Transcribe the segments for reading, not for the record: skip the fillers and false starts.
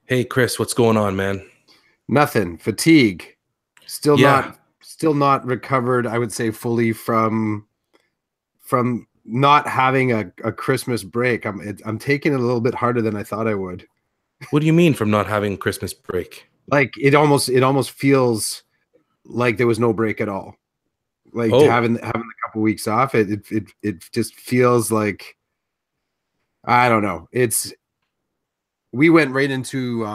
Hey Chris, what's going on, man? Nothing. Fatigue. Still Yeah, not still not recovered, I would say, fully from not having a Christmas break. I'm taking it a little bit harder than I thought I would. what do you mean from not having Christmas break? Like it almost feels like there was no break at all. Like Oh, having a couple weeks off, it just feels like I don't know. It's we went right into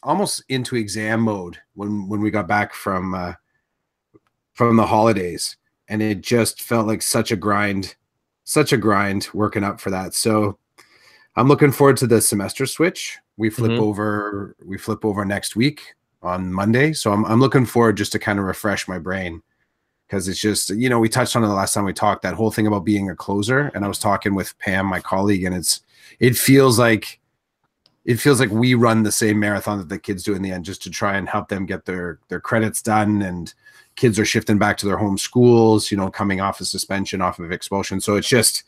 almost into exam mode when we got back from the holidays, and it just felt like such a grind working up for that. So I'm looking forward to the semester switch. hmm. We flip over next week on Monday. So I'm looking forward just to kind of refresh my brain, because it's just, we touched on it the last time we talked, that whole thing about being a closer. And I was talking with Pam, my colleague, and it feels like it feels like we run the same marathon that the kids do in the end, just to try and help them get their credits done. And kids are shifting back to their home schools, coming off of suspension, off of expulsion. So it's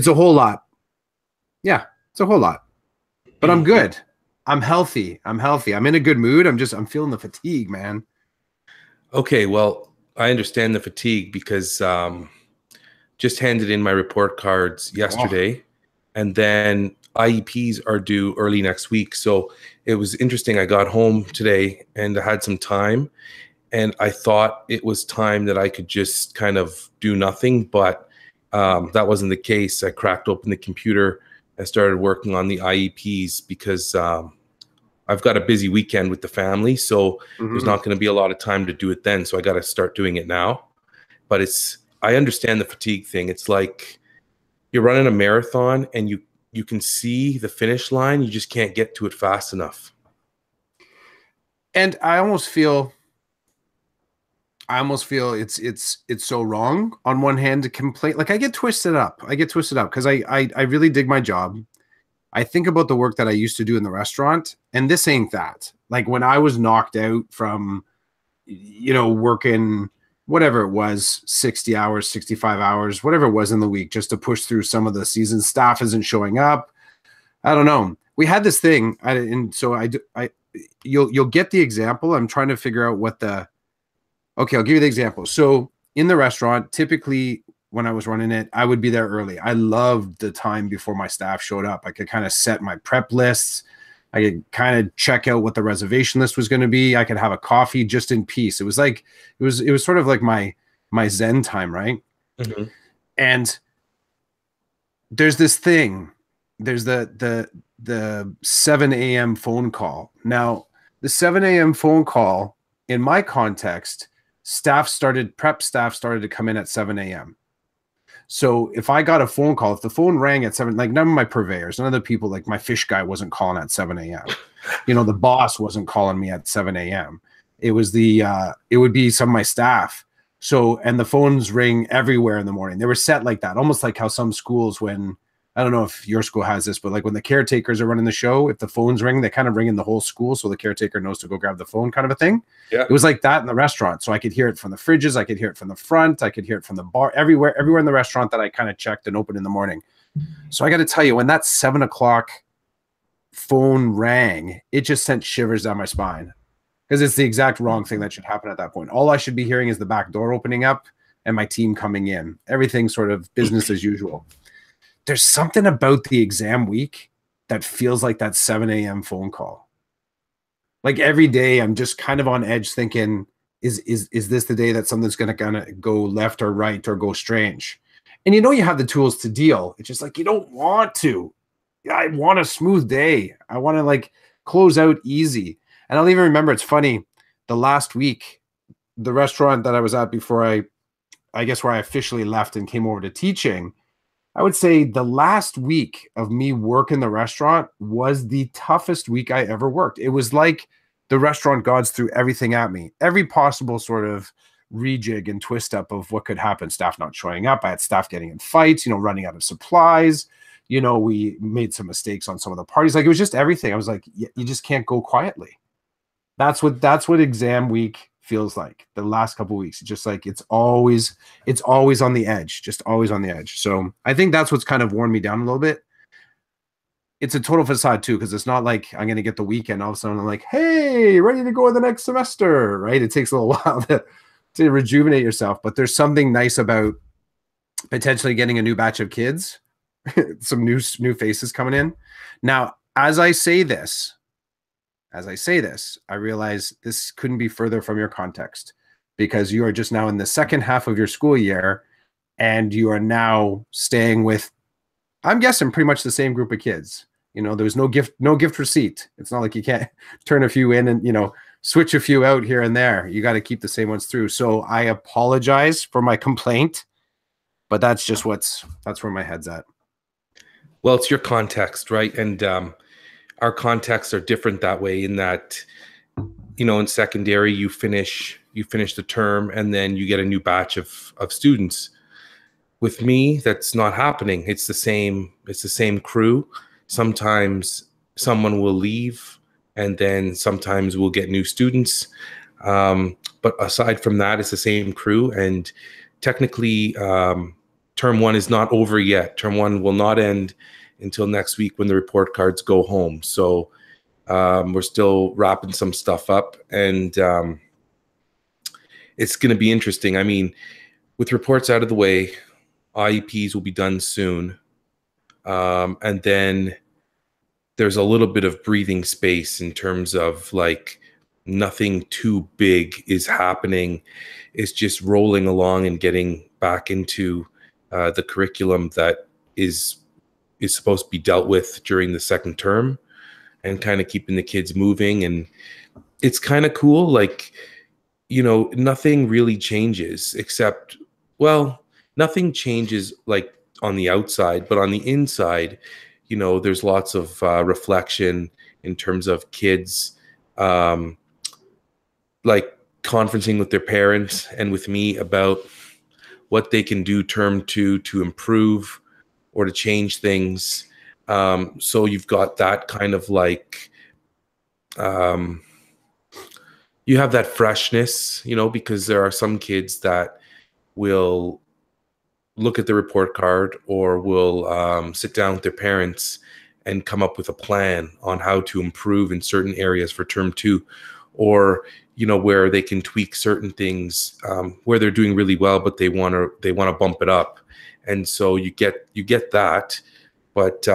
a whole lot. Yeah, it's a whole lot. But I'm good. I'm healthy. I'm in a good mood. I'm feeling the fatigue, man. Okay, well, I understand the fatigue because just handed in my report cards Oh, yesterday, and then IEPs are due early next week. So it was interesting. I got home today and I had some time, and I thought it was time that I could just kind of do nothing, but that wasn't the case. I cracked open the computer and started working on the IEPs because I've got a busy weekend with the family, so there's mhm. not going to be a lot of time to do it then. So I got to start doing it now. But I understand the fatigue thing. It's like you're running a marathon and you can see the finish line, you just can't get to it fast enough. And I almost feel it's so wrong on one hand to complain. Like I get twisted up. Because I really dig my job. I think about the work that I used to do in the restaurant, and this ain't that. Like when I was knocked out from, working whatever it was, 60 hours, 65 hours, whatever it was in the week, just to push through some of the season. Staff isn't showing up. I don't know. We had this thing, and so you'll get the example. I'm trying to figure out what the Okay, I'll give you the example. So in the restaurant, typically when I was running it, I would be there early. I loved the time before my staff showed up. I could kind of set my prep lists. I could kind of check out what the reservation list was going to be. I could have a coffee just in peace. It was sort of like my Zen time, right? Mhm. And there's this thing. There's the 7 a.m. phone call. Now, the 7 a.m. phone call, in my context, prep staff started to come in at 7 a.m. So if I got a phone call, if the phone rang at 7, like none of my purveyors, none of the people, like my fish guy wasn't calling at 7 a.m. The boss wasn't calling me at 7 a.m. It would be some of my staff. So, and the phones ring everywhere in the morning. They were set like that, almost like how some schools, when, I don't know if your school has this, but like when the caretakers are running the show, if the phones ring, they kind of ring in the whole school. So the caretaker knows to go grab the phone, kind of a thing. Yeah. It was like that in the restaurant. So I could hear it from the fridges. I could hear it from the front. I could hear it from the bar, everywhere in the restaurant that I kind of checked and opened in the morning. So I got to tell you, when that 7 o'clock phone rang, it just sent shivers down my spine, because it's the exact wrong thing that should happen at that point. All I should be hearing is the back door opening up and my team coming in. Everything sort of business as usual. There's something about the exam week that feels like that 7 a.m. phone call. Like every day, I'm just kind of on edge, thinking, is this the day that something's gonna go left or right or go strange? And you have the tools to deal. It's just like you don't want to. I want a smooth day. I want to like close out easy. And I'll even remember, it's funny, the last week, the restaurant that I was at before I guess where I officially left and came over to teaching, I would say the last week of me working the restaurant was the toughest week I ever worked. It was like the restaurant gods threw everything at me, every possible sort of rejig and twist up of what could happen. Staff not showing up. I had staff getting in fights, running out of supplies. We made some mistakes on some of the parties. Like it was just everything. I was like, you just can't go quietly. That's what exam week feels like. The last couple of weeks, it's just like it's always on the edge, just always on the edge. So I think that's what's kind of worn me down a little bit. it's a total facade too, because it's not like I'm going to get the weekend. All of a sudden, I'm like, hey, ready to go the next semester, right? It takes a little while to rejuvenate yourself, but there's something nice about potentially getting a new batch of kids, some new faces coming in. Now, I realize this couldn't be further from your context, because you are just now in the second half of your school year, and you are now staying with, I'm guessing, pretty much the same group of kids. You know, there's no gift receipt. It's not like you can't turn a few in and, you know, switch a few out here and there. You got to keep the same ones through. So I apologize for my complaint, but that's where my head's at. Well, it's your context, right? And our contexts are different that way, in that, you know, in secondary, you finish the term and then you get a new batch of students. With me, that's not happening. It's the same crew. Sometimes someone will leave, and then sometimes we'll get new students. But aside from that, it's the same crew. And technically, term one is not over yet. Term one will not end until next week when the report cards go home. So we're still wrapping some stuff up, and it's going to be interesting. I mean, with reports out of the way, IEPs will be done soon. And then there's a little bit of breathing space in terms of, like, nothing too big is happening. It's just rolling along and getting back into the curriculum that is supposed to be dealt with during the second term, and kind of keeping the kids moving. And it's kind of cool. Like, you know, nothing really changes except, well, nothing changes like on the outside, but on the inside, you know, there's lots of reflection in terms of kids, like, conferencing with their parents and with me about what they can do term two to improve or to change things. So you've got that kind of, like, you have that freshness, you know, because there are some kids that will look at the report card, or will sit down with their parents and come up with a plan on how to improve in certain areas for term two, or, you know, where they can tweak certain things, where they're doing really well, but they want to bump it up. And so you get that, but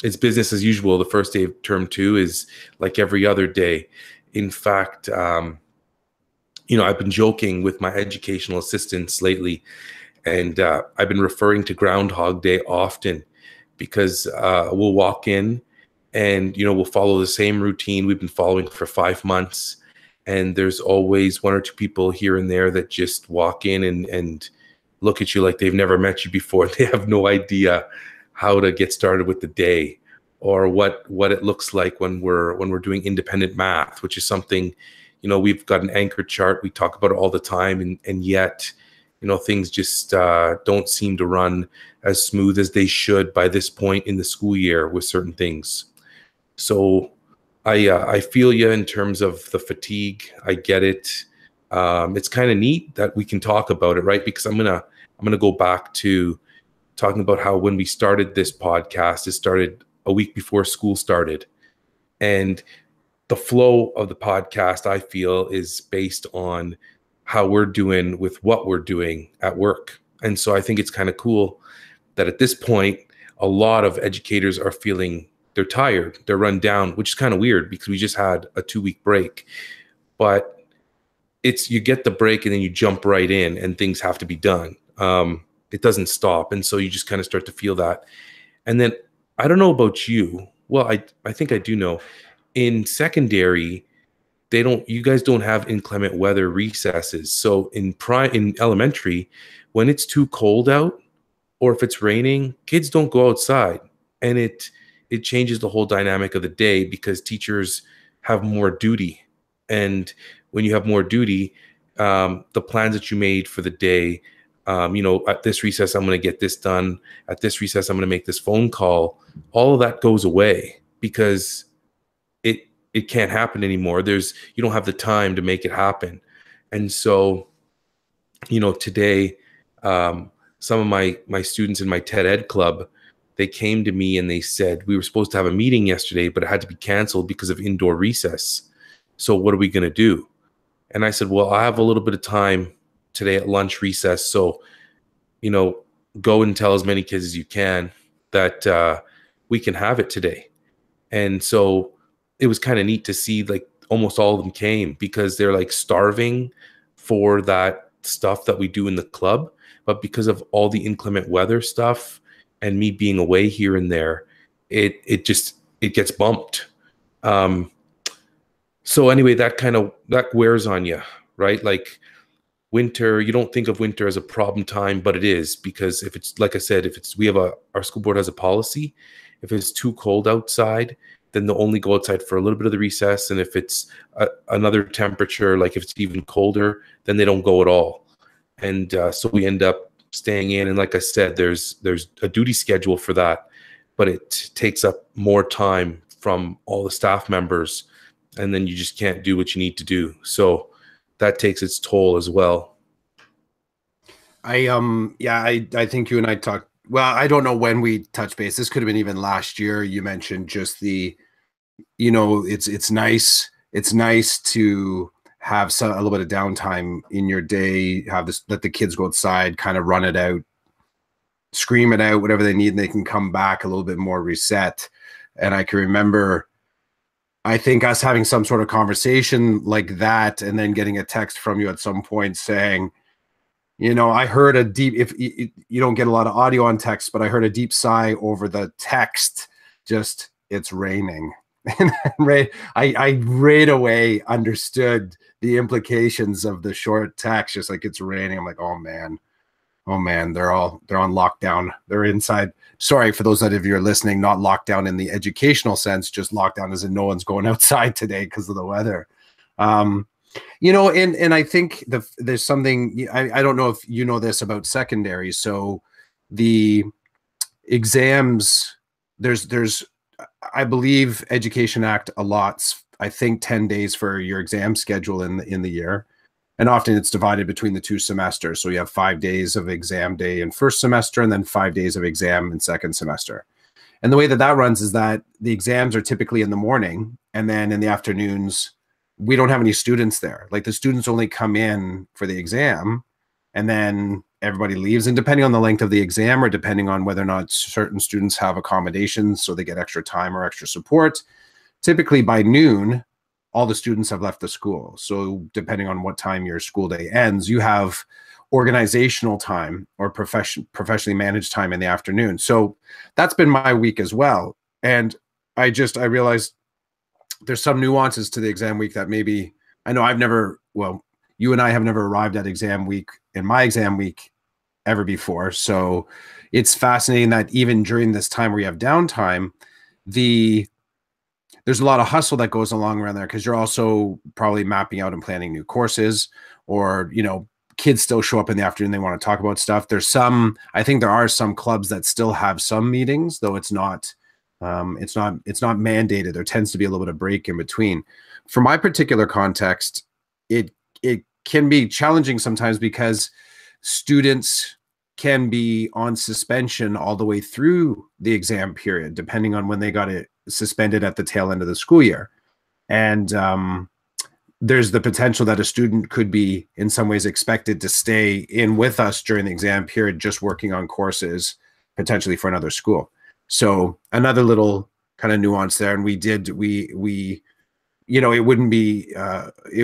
it's business as usual. The first day of term two is like every other day. In fact, you know, I've been joking with my educational assistants lately, and I've been referring to Groundhog Day often, because we'll walk in and, you know, we'll follow the same routine we've been following for 5 months. And there's always one or two people here and there that just walk in and look at you like they've never met you before. They have no idea how to get started with the day, or what it looks like when we're doing independent math, which is something, you know, we've got an anchor chart. We talk about it all the time, and yet, you know, things just don't seem to run as smooth as they should by this point in the school year with certain things. So I feel you in terms of the fatigue. I get it. It's kind of neat that we can talk about it, right? Because I'm gonna go back to talking about how when we started this podcast, it started a week before school started, and the flow of the podcast, I feel, is based on how we're doing with what we're doing at work. And so I think it's kind of cool that at this point, a lot of educators are feeling they're tired, they're run down, which is kind of weird because we just had a 2-week break. But it's, you get the break and then you jump right in and things have to be done. It doesn't stop. And so you just kind of start to feel that. And then I don't know about you. Well, I think I do know. In secondary, you guys don't have inclement weather recesses. So in elementary, when it's too cold out or if it's raining, kids don't go outside, and it changes the whole dynamic of the day because teachers have more duty. And when you have more duty, the plans that you made for the day, you know, at this recess, I'm going to get this done. At this recess, I'm going to make this phone call. All of that goes away because it can't happen anymore. You don't have the time to make it happen. And so, you know, today, some of my students in my TED Ed club they came to me and they said, we were supposed to have a meeting yesterday, but it had to be canceled because of indoor recess. So what are we going to do? And I said, well, I have a little bit of time today at lunch recess. So, go and tell as many kids as you can that we can have it today. And so it was kind of neat to see, like, almost all of them came because they're like starving for that stuff that we do in the club. But because of all the inclement weather stuff and me being away here and there, it gets bumped. So anyway, that wears on you, right? Like, winter, you don't think of winter as a problem time, but it is, because if it's, like I said, our school board has a policy. If it's too cold outside, then they'll only go outside for a little bit of the recess. And if it's another temperature, like if it's even colder, then they don't go at all. And so we end up staying in. And like I said, there's a duty schedule for that, but it takes up more time from all the staff members, and then you just can't do what you need to do. So that takes its toll as well. I think you and I talked. Well, I don't know when we touched base. This could have been even last year. You mentioned just it's nice. It's nice to have a little bit of downtime in your day. Let the kids go outside, kind of run it out, scream it out, whatever they need, and they can come back a little bit more reset. And I can remember, I think, us having some sort of conversation like that, and then getting a text from you at some point saying, I heard a deep, if you don't get a lot of audio on text, but I heard a deep sigh over the text, just, it's raining. And I right away understood the implications of the short text, just like, it's raining. I'm like, oh man, they're on lockdown. They're inside. Sorry for those of you are listening, not lockdown in the educational sense, just lockdown as in no one's going outside today because of the weather. And I think there's something, I don't know if you know this about secondary. So the exams, there's I believe Education Act allots, I think, 10 days for your exam schedule in the year. And often it's divided between the 2 semesters. So you have 5 days of exam day in first semester, and then 5 days of exam in second semester. And the way that runs is that the exams are typically in the morning, and then in the afternoons, we don't have any students there. Like, the students only come in for the exam, and then everybody leaves. And depending on the length of the exam, or depending on whether or not certain students have accommodations, so they get extra time or extra support, typically by noon, all the students have left the school. So depending on what time your school day ends, you have organizational time or professionally managed time in the afternoon. So that's been my week as well. And I realized there's some nuances to the exam week that maybe, I know you and I have never arrived at exam week in my exam week ever before. So it's fascinating that even during this time where you have downtime, there's a lot of hustle that goes along around there, because you're also probably mapping out and planning new courses, or, kids still show up in the afternoon. They want to talk about stuff. I think there are some clubs that still have some meetings, though it's not mandated. There tends to be a little bit of break in between. For my particular context, it can be challenging sometimes, because students can be on suspension all the way through the exam period, depending on when they got it suspended at the tail end of the school year. And there's the potential that a student could be in some ways expected to stay in with us during the exam period, just working on courses potentially for another school. So another little kind of nuance there. And it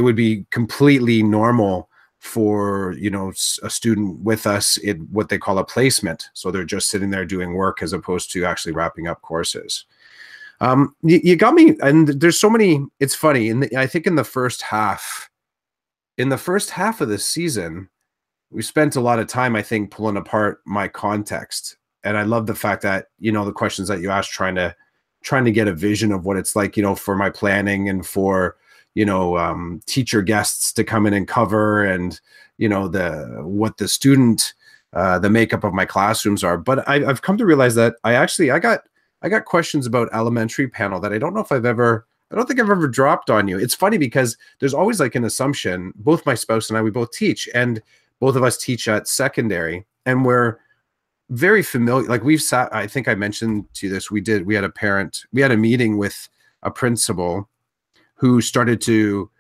would be completely normal for, a student with us in what they call a placement. So they're just sitting there doing work as opposed to actually wrapping up courses. You got me. And there's so many, it's funny. I think in the first half of the season, we spent a lot of time, I think, pulling apart my context. And I love the fact that, the questions that you asked, trying to get a vision of what it's like, for my planning, and for, teacher guests to come in and cover, and, what the student, the makeup of my classrooms are. But I've come to realize that I got questions about elementary panel that I don't think I've ever dropped on you. It's funny because there's always like an assumption, both my spouse and I, we both teach, and both of us teach at secondary, and very familiar. Like we've sat, I think I mentioned to you this, we had a meeting with a principal who started to,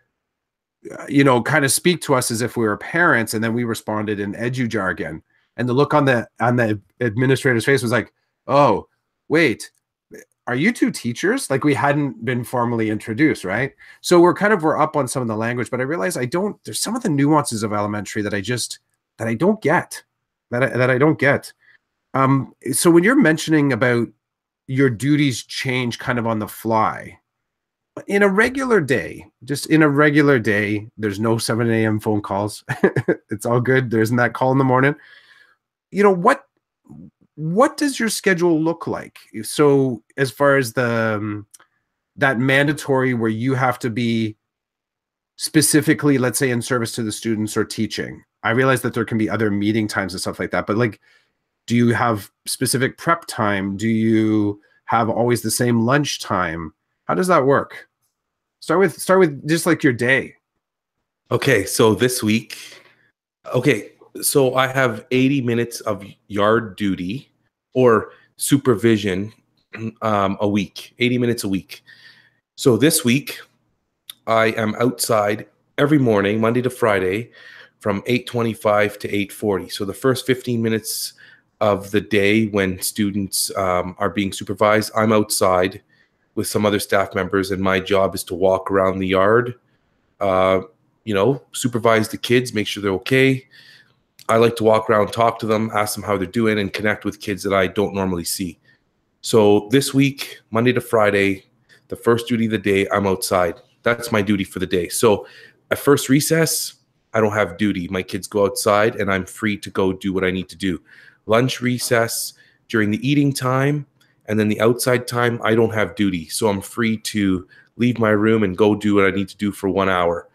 kind of speak to us as if we were parents. And then we responded in edu jargon. And the look on the administrator's face was like, oh, wait, are you two teachers? Like we hadn't been formally introduced, right? So we're up on some of the language, but I realize there's some of the nuances of elementary that I don't get, that I don't get. So when you're mentioning about your duties change kind of on the fly, in a regular day, just in a regular day, there's no 7 a.m. phone calls. It's all good. There isn't that call in the morning. What does your schedule look like? So as far as that mandatory where you have to be specifically, let's say, in service to the students or teaching, I realize that there can be other meeting times and stuff like that, but like, do you have specific prep time? Do you have always the same lunch time? How does that work? Start with just like your day. Okay, so this week, so I have 80 minutes of yard duty or supervision a week, 80 minutes a week. So this week, I am outside every morning, Monday to Friday, from 8:25 to 8:40. So the first 15 minutes of the day when students are being supervised, I'm outside with some other staff members, and my job is to walk around the yard, supervise the kids, make sure they're okay. I like to walk around, talk to them, ask them how they're doing, and connect with kids that I don't normally see. So this week, Monday to Friday, the first duty of the day, I'm outside. That's my duty for the day. So at first recess, I don't have duty. My kids go outside and I'm free to go do what I need to do. Lunch recess, during the eating time, and then the outside time, I don't have duty. So I'm free to leave my room and go do what I need to do for 1 hour.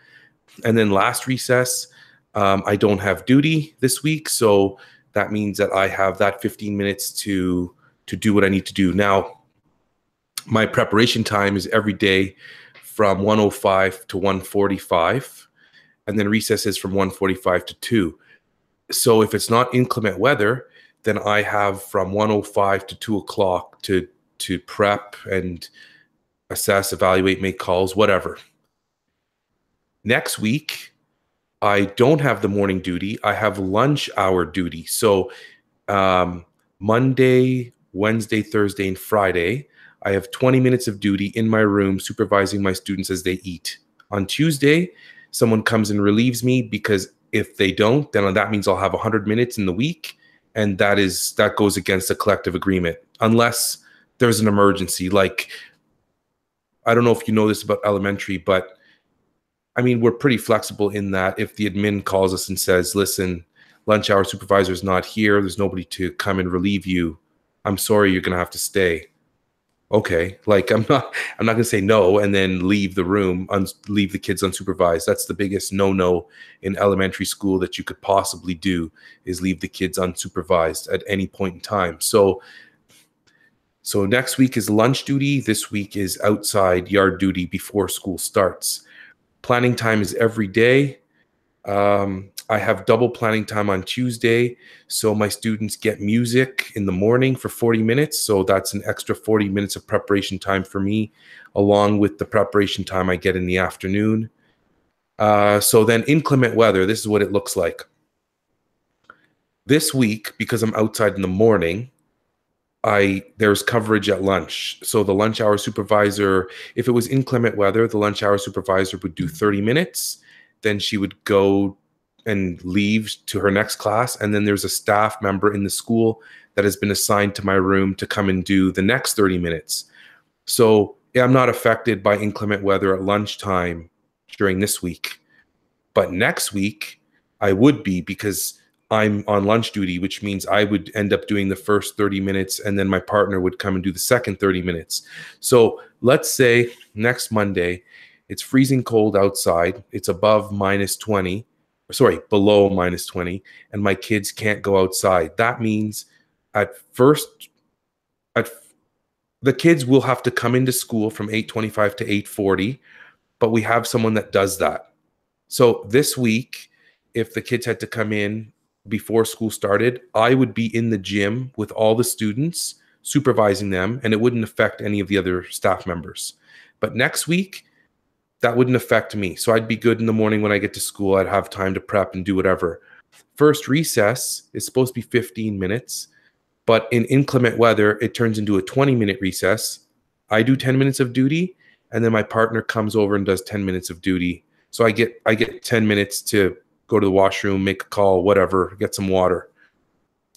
And then last recess, I don't have duty this week. So that means that I have that 15 minutes to do what I need to do. Now, my preparation time is every day from 1:05 to 1:45. And then recess is from 1:45 to 2. So if it's not inclement weather, then I have from 1:05 to 2 o'clock to prep and assess, evaluate, make calls, whatever. Next week, I don't have the morning duty. I have lunch hour duty. So Monday, Wednesday, Thursday, and Friday, I have 20 minutes of duty in my room supervising my students as they eat. On Tuesday, someone comes and relieves me, because if they don't, then that means I'll have 100 minutes in the week. And that goes against a collective agreement, unless there's an emergency. Like, I don't know if you know this about elementary, but I mean, we're pretty flexible in that if the admin calls us and says, listen, lunch hour supervisor is not here, there's nobody to come and relieve you, I'm sorry, you're going to have to stay. Okay, like I'm not going to say no and then leave the room, leave the kids unsupervised. That's the biggest no-no in elementary school that you could possibly do, is leave the kids unsupervised at any point in time. So next week is lunch duty. This week is outside yard duty before school starts. Planning time is every day. I have double planning time on Tuesday. So my students get music in the morning for 40 minutes. So that's an extra 40 minutes of preparation time for me, along with the preparation time I get in the afternoon. So then inclement weather, this is what it looks like. This week, because I'm outside in the morning, there's coverage at lunch. So the lunch hour supervisor, if it was inclement weather, the lunch hour supervisor would do 30 minutes. Then she would go and leave to her next class. And then there's a staff member in the school that has been assigned to my room to come and do the next 30 minutes. So yeah, I'm not affected by inclement weather at lunchtime during this week. But next week, I would be, because I'm on lunch duty, which means I would end up doing the first 30 minutes and then my partner would come and do the second 30 minutes. So let's say next Monday, it's freezing cold outside. It's below -20, and my kids can't go outside. That means the kids will have to come into school from 8:25 to 8:40, but we have someone that does that. So this week, if the kids had to come in before school started, I would be in the gym with all the students, supervising them, and it wouldn't affect any of the other staff members. But next week, that wouldn't affect me. So I'd be good in the morning when I get to school. I'd have time to prep and do whatever. First recess is supposed to be 15 minutes, but in inclement weather, it turns into a 20-minute recess. I do 10 minutes of duty, and then my partner comes over and does 10 minutes of duty. So I get 10 minutes to go to the washroom, make a call, whatever, get some water.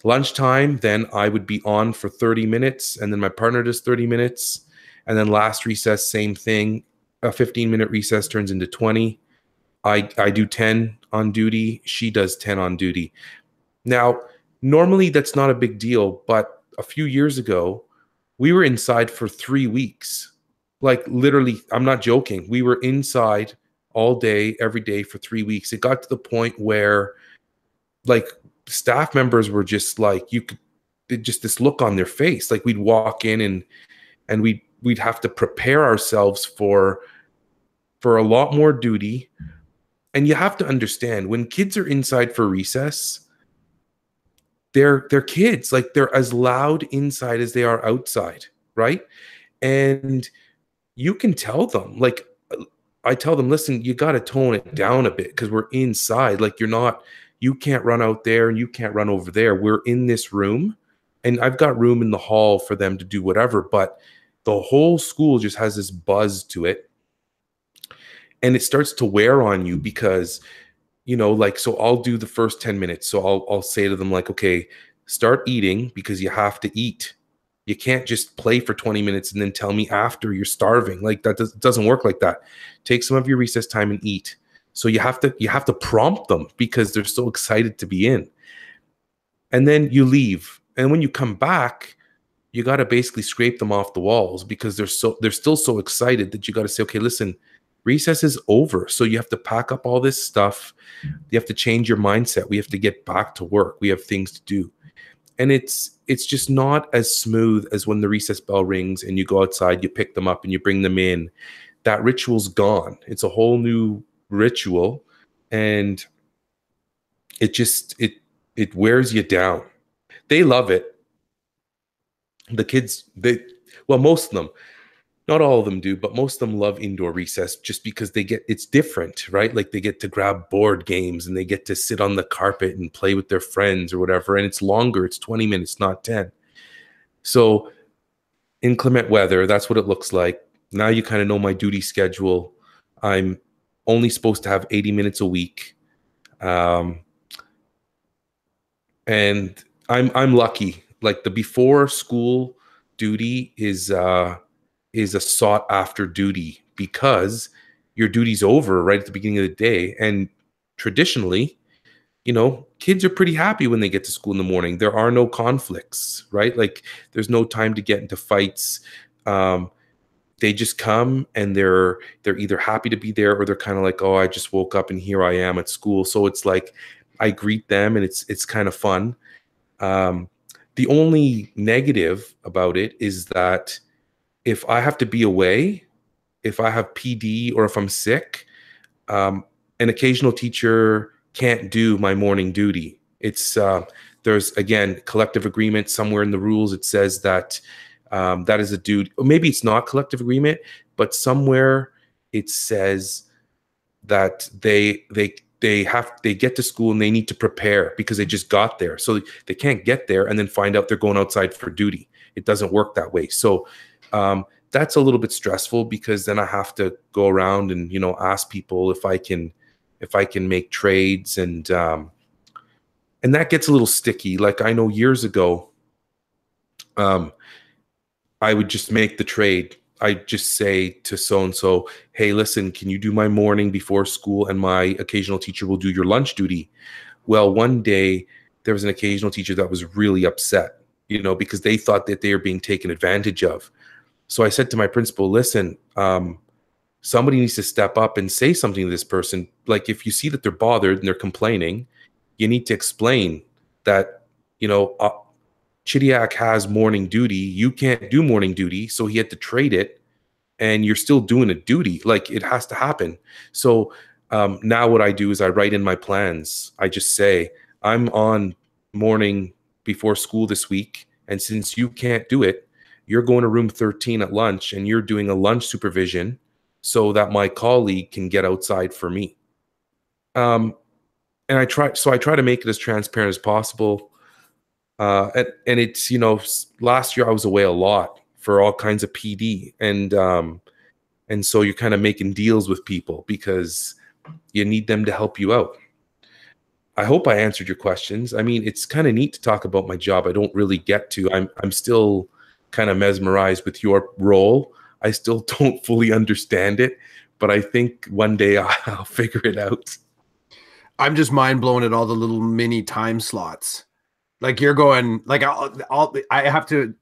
Lunchtime, then I would be on for 30 minutes, and then my partner does 30 minutes. And then last recess, same thing. A 15-minute recess turns into 20. I do 10 on duty. She does 10 on duty. Now, normally that's not a big deal, but a few years ago, we were inside for 3 weeks. Like literally, I'm not joking. We were inside all day, every day for 3 weeks. It got to the point where like staff members were just like, just this look on their face. Like we'd walk in and we'd have to prepare ourselves for a lot more duty. And you have to understand, when kids are inside for recess, they're kids. Like they're as loud inside as they are outside, right? And you can tell them, like I tell them, listen, you got to tone it down a bit because we're inside. Like you can't run out there and you can't run over there. We're in this room, and I've got room in the hall for them to do whatever, but the whole school just has this buzz to it. And it starts to wear on you because, like, so I'll do the first 10 minutes. So I'll say to them like, okay, start eating because you have to eat. You can't just play for 20 minutes and then tell me after you're starving. Like that doesn't work like that. Take some of your recess time and eat. So you have to prompt them because they're so excited to be in. And then you leave. And when you come back, you got to basically scrape them off the walls because they're still so excited that you got to say, okay, listen, recess is over. So you have to pack up all this stuff. You have to change your mindset. We have to get back to work. We have things to do. And it's just not as smooth as when the recess bell rings and you go outside, you pick them up and you bring them in. That ritual's gone. It's a whole new ritual, and it wears you down. They love it. The kids, most of them, not all of them do, but most of them love indoor recess just because it's different, right? Like they get to grab board games and they get to sit on the carpet and play with their friends or whatever. And it's longer. It's 20 minutes, not 10. So inclement weather, that's what it looks like. Now you kind of know my duty schedule. I'm only supposed to have 80 minutes a week. And I'm lucky. Like the before school duty is a sought after duty because your duty's over right at the beginning of the day. And traditionally, kids are pretty happy when they get to school in the morning. There are no conflicts, right? Like there's no time to get into fights. They just come and they're either happy to be there or they're kind of like, oh, I just woke up and here I am at school. So it's like I greet them and it's kind of fun. The only negative about it is that if I have to be away, if I have PD or if I'm sick, an occasional teacher can't do my morning duty. It's there's, again, collective agreement somewhere in the rules. It says that that is a duty. Or maybe it's not collective agreement, but somewhere it says that they get to school and they need to prepare because they just got there. So they can't get there and then find out they're going outside for duty. It doesn't work that way. So that's a little bit stressful because then I have to go around and, ask people if I can make trades, and that gets a little sticky. Like I know years ago, I would just make the trade. I just say to so-and-so, hey, listen, can you do my morning before school and my occasional teacher will do your lunch duty? Well, one day there was an occasional teacher that was really upset, because they thought that they were being taken advantage of. So I said to my principal, listen, somebody needs to step up and say something to this person. Like if you see that they're bothered and they're complaining, you need to explain that, Chidiac has morning duty. You can't do morning duty. So he had to trade it, and you're still doing a duty. Like it has to happen. So now what I do is I write in my plans. I just say, I'm on morning before school this week, and since you can't do it, you're going to room 13 at lunch and you're doing a lunch supervision so that my colleague can get outside for me. And I try to make it as transparent as possible. And it's, last year I was away a lot for all kinds of PD, and so you're kind of making deals with people because you need them to help you out. I hope I answered your questions. I mean, it's kind of neat to talk about my job. I don't really get to. I'm still kind of mesmerized with your role. I still don't fully understand it, but I think one day I'll figure it out. I'm just mind blown at all the little mini time slots. Like you're going, like I have to.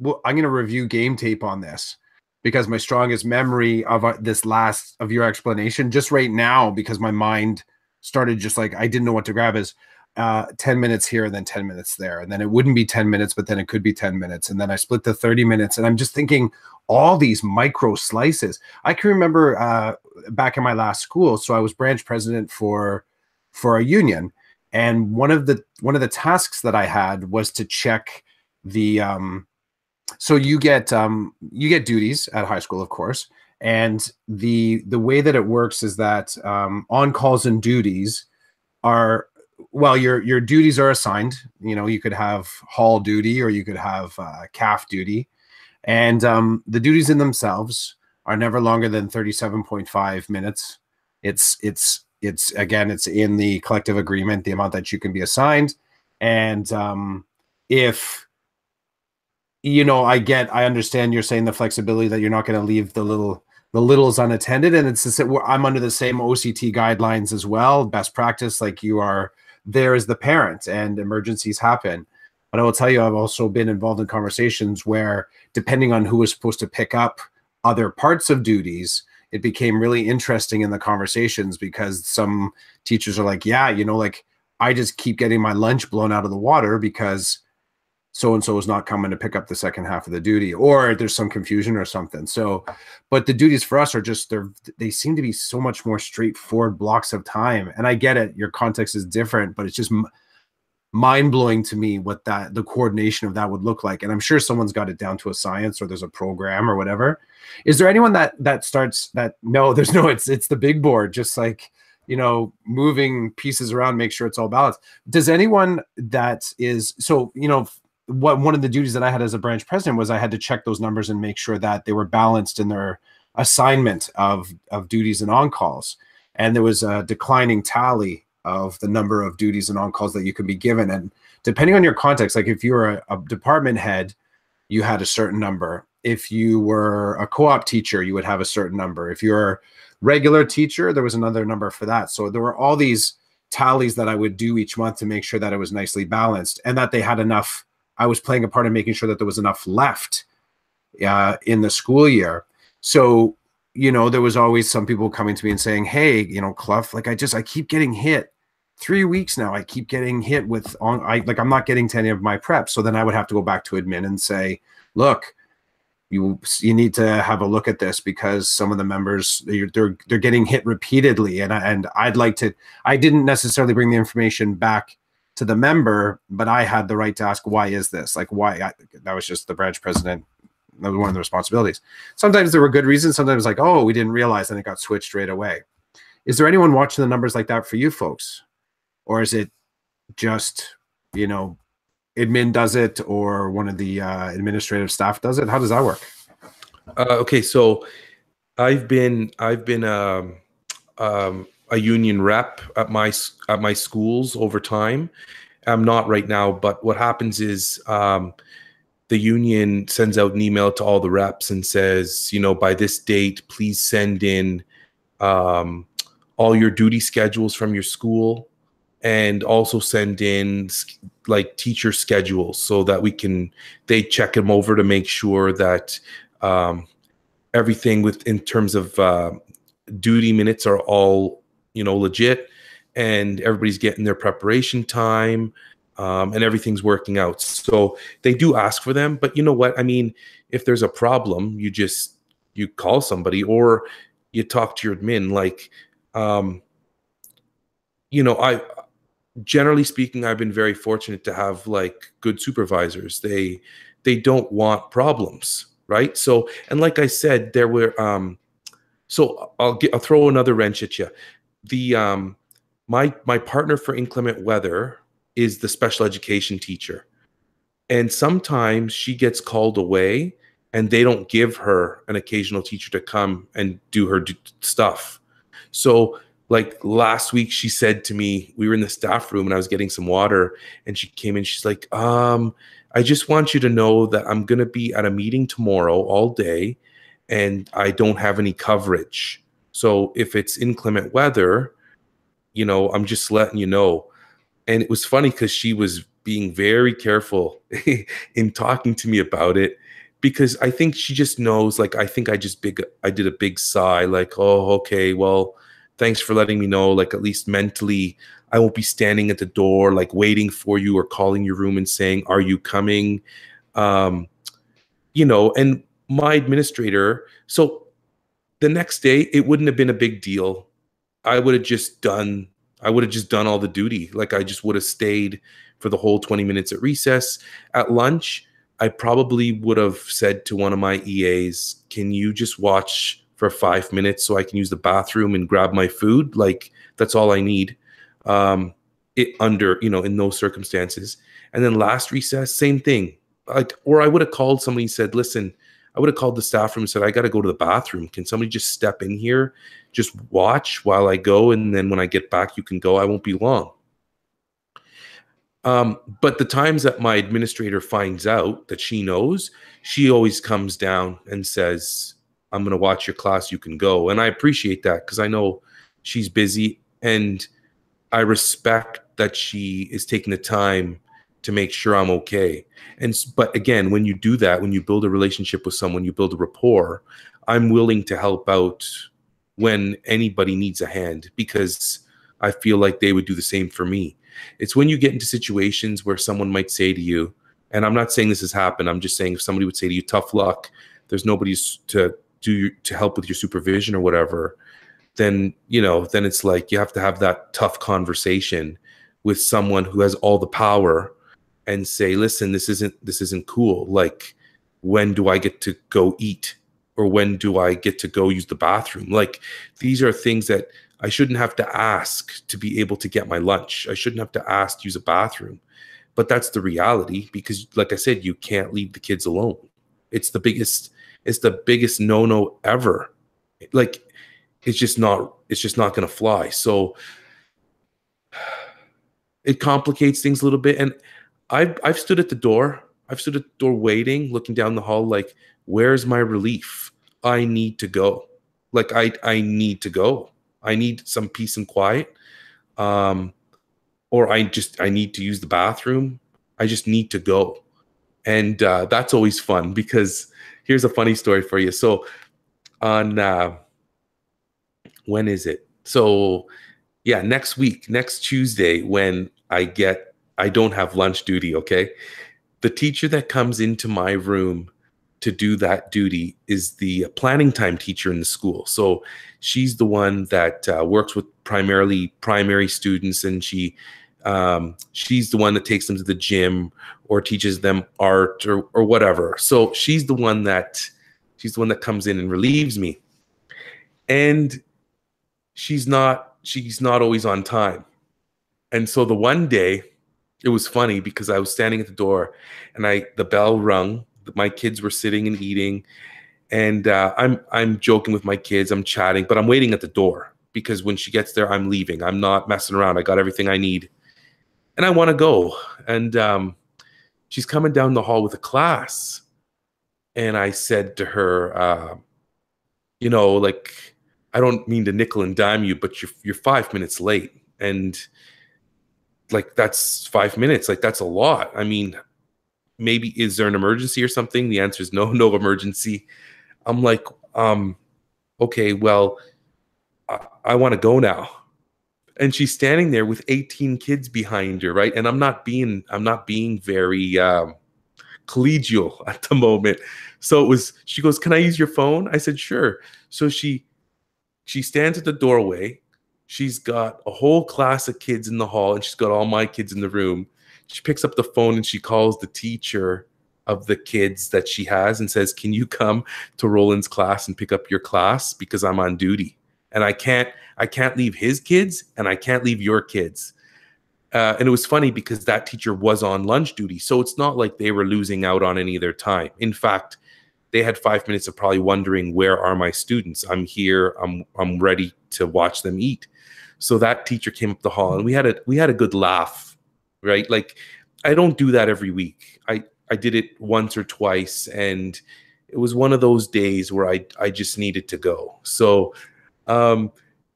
I'm going to review game tape on this because my strongest memory of this last of your explanation, just right now, because my mind started just like I didn't know what to grab, is 10 minutes here and then 10 minutes there, and then it wouldn't be 10 minutes, but then it could be 10 minutes, and then I split the 30 minutes, and I'm just thinking all these micro slices. I can remember back in my last school, so I was branch president for a union, and one of the tasks that I had was to check the so you get duties at high school, of course, and the way that it works is that on calls and duties are, well, your duties are assigned. You could have hall duty or you could have calf duty, and the duties in themselves are never longer than 37.5 minutes. It's again, it's in the collective agreement, the amount that you can be assigned. And if I understand you're saying the flexibility that you're not going to leave the littles unattended, and it's just that I'm under the same OCT guidelines as well, best practice, like you are there as the parent and emergencies happen. But I will tell you, I've also been involved in conversations where, depending on who was supposed to pick up other parts of duties, it became really interesting in the conversations, because some teachers are like, yeah, like I just keep getting my lunch blown out of the water because so-and-so is not coming to pick up the second half of the duty, or there's some confusion or something. So, but the duties for us are just, they seem to be so much more straightforward blocks of time. And I get it, your context is different, but it's just mind-blowing to me what the coordination of that would look like. And I'm sure someone's got it down to a science, or there's a program or whatever. Is there anyone that starts that? No, there's no, it's the big board, just like, moving pieces around, make sure it's all balanced. Does anyone that is, so, one of the duties that I had as a branch president was I had to check those numbers and make sure that they were balanced in their assignment of duties and on-calls. And there was a declining tally of the number of duties and on-calls that you could be given. And depending on your context, like if you were a department head, you had a certain number. If you were a co-op teacher, you would have a certain number. If you're a regular teacher, there was another number for that. So there were all these tallies that I would do each month to make sure that it was nicely balanced and that they had enough. I was playing a part in making sure that there was enough left in the school year. So, there was always some people coming to me and saying, hey, Clough, like I keep getting hit 3 weeks now. I keep getting hit with I'm not getting to any of my preps. So then I would have to go back to admin and say, look, you need to have a look at this, because some of the members, they're getting hit repeatedly. And I didn't necessarily bring the information back to the member, but I had the right to ask, why is this? Like, why? That was just the branch president. That was one of the responsibilities. Sometimes there were good reasons. Sometimes like, oh, we didn't realize, and it got switched right away. Is there anyone watching the numbers like that for you folks? Or is it just, admin does it, or one of the administrative staff does it? How does that work? Okay, so I've been a union rep at my schools over time. I'm not right now, but what happens is the union sends out an email to all the reps and says, by this date, please send in all your duty schedules from your school, and also send in like teacher schedules so that they check them over to make sure that everything in terms of duty minutes are all legit, and everybody's getting their preparation time, and everything's working out. So they do ask for them, but you know what? I mean, if there's a problem, you call somebody or you talk to your admin. Like, generally speaking, I've been very fortunate to have like good supervisors. They don't want problems, right? So, and like I said, there were so I'll throw another wrench at you. The my partner for inclement weather is the special education teacher. And sometimes she gets called away and they don't give her an occasional teacher to come and do her stuff. So, like last week, she said to me, we were in the staff room and I was getting some water, and she came in. She's like, I just want you to know that I'm going to be at a meeting tomorrow all day and I don't have any coverage. So, if it's inclement weather, I'm just letting you know. And it was funny because she was being very careful in talking to me about it, because I think she just knows, like, I think I did a big sigh, like, oh, okay, well, thanks for letting me know. Like, at least mentally, I won't be standing at the door, like waiting for you or calling your room and saying, are you coming? Um, and my administrator, so the next day, it wouldn't have been a big deal. I would have just done I would have just done all the duty. Like, I just would have stayed for the whole 20 minutes at recess. At lunch, I probably would have said to one of my EAs, "Can you just watch for 5 minutes so I can use the bathroom and grab my food?" Like, that's all I need. In those circumstances. And then last recess, same thing. Like, or I would have called somebody and said, "Listen," I would have called the staff room and said, "I got to go to the bathroom. Can somebody just step in here, just watch while I go, and then when I get back, you can go. I won't be long." But the times that my administrator finds out that she knows, she always comes down and says, "I'm going to watch your class. You can go." And I appreciate that because I know she's busy, and I respect that she is taking the time to make sure I'm okay. But again, when you do that, when you build a relationship with someone, you build a rapport. I'm willing to help out when anybody needs a hand, because I feel like they would do the same for me. It's when you get into situations where someone might say to you, and I'm not saying this has happened, I'm just saying if somebody would say to you, "Tough luck, there's nobody's to help with your supervision or whatever," then it's like you have to have that tough conversation with someone who has all the power and say, "Listen, this isn't cool. Like, when do I get to go eat? Or when do I get to go use the bathroom?" Like, these are things that I shouldn't have to ask to be able to get my lunch. I shouldn't have to ask to use a bathroom. But that's the reality, because like I said, you can't leave the kids alone. It's the biggest no-no ever. Like, it's just not going to fly. So it complicates things a little bit. And I've stood at the door. I've stood at the door waiting, looking down the hall, like, where's my relief? I need to go. Like, I need to go. I need some peace and quiet. Or I need to use the bathroom. I just need to go. And that's always fun, because here's a funny story for you. So on when is it? So yeah, next Tuesday, when I don't have lunch duty, okay? The teacher that comes into my room to do that duty is the planning time teacher in the school. So she's the one that works with primarily primary students, and she's the one that takes them to the gym or teaches them art or whatever. So she's the one that comes in and relieves me. And she's not always on time. And so the one day, it was funny because I was standing at the door and the bell rung. My kids were sitting and eating, and I'm joking with my kids. I'm chatting, but I'm waiting at the door because when she gets there, I'm leaving. I'm not messing around. I got everything I need, and I want to go. And she's coming down the hall with a class, and I said to her, like, I don't mean to nickel and dime you, but you're 5 minutes late, and like, that's 5 minutes. Like, that's a lot. I mean, maybe is there an emergency or something? The answer is no, no emergency. I'm like, okay, well, I want to go now. And she's standing there with 18 kids behind her, right? And I'm not being very collegial at the moment. So she goes, "Can I use your phone?" I said, "Sure." So she stands at the doorway, She's got a whole class of kids in the hall, and she's got all my kids in the room. She picks up the phone and she calls the teacher of the kids that she has and says, "Can you come to Roland's class and pick up your class because I'm on duty and I can't leave his kids and I can't leave your kids." And it was funny because that teacher was on lunch duty, so it's not like they were losing out on any of their time. In fact, they had 5 minutes of probably wondering, where are my students? I'm here. I'm ready to watch them eat. So that teacher came up the hall, and we had a good laugh, right? Like, I don't do that every week. I did it once or twice, and it was one of those days where I just needed to go. So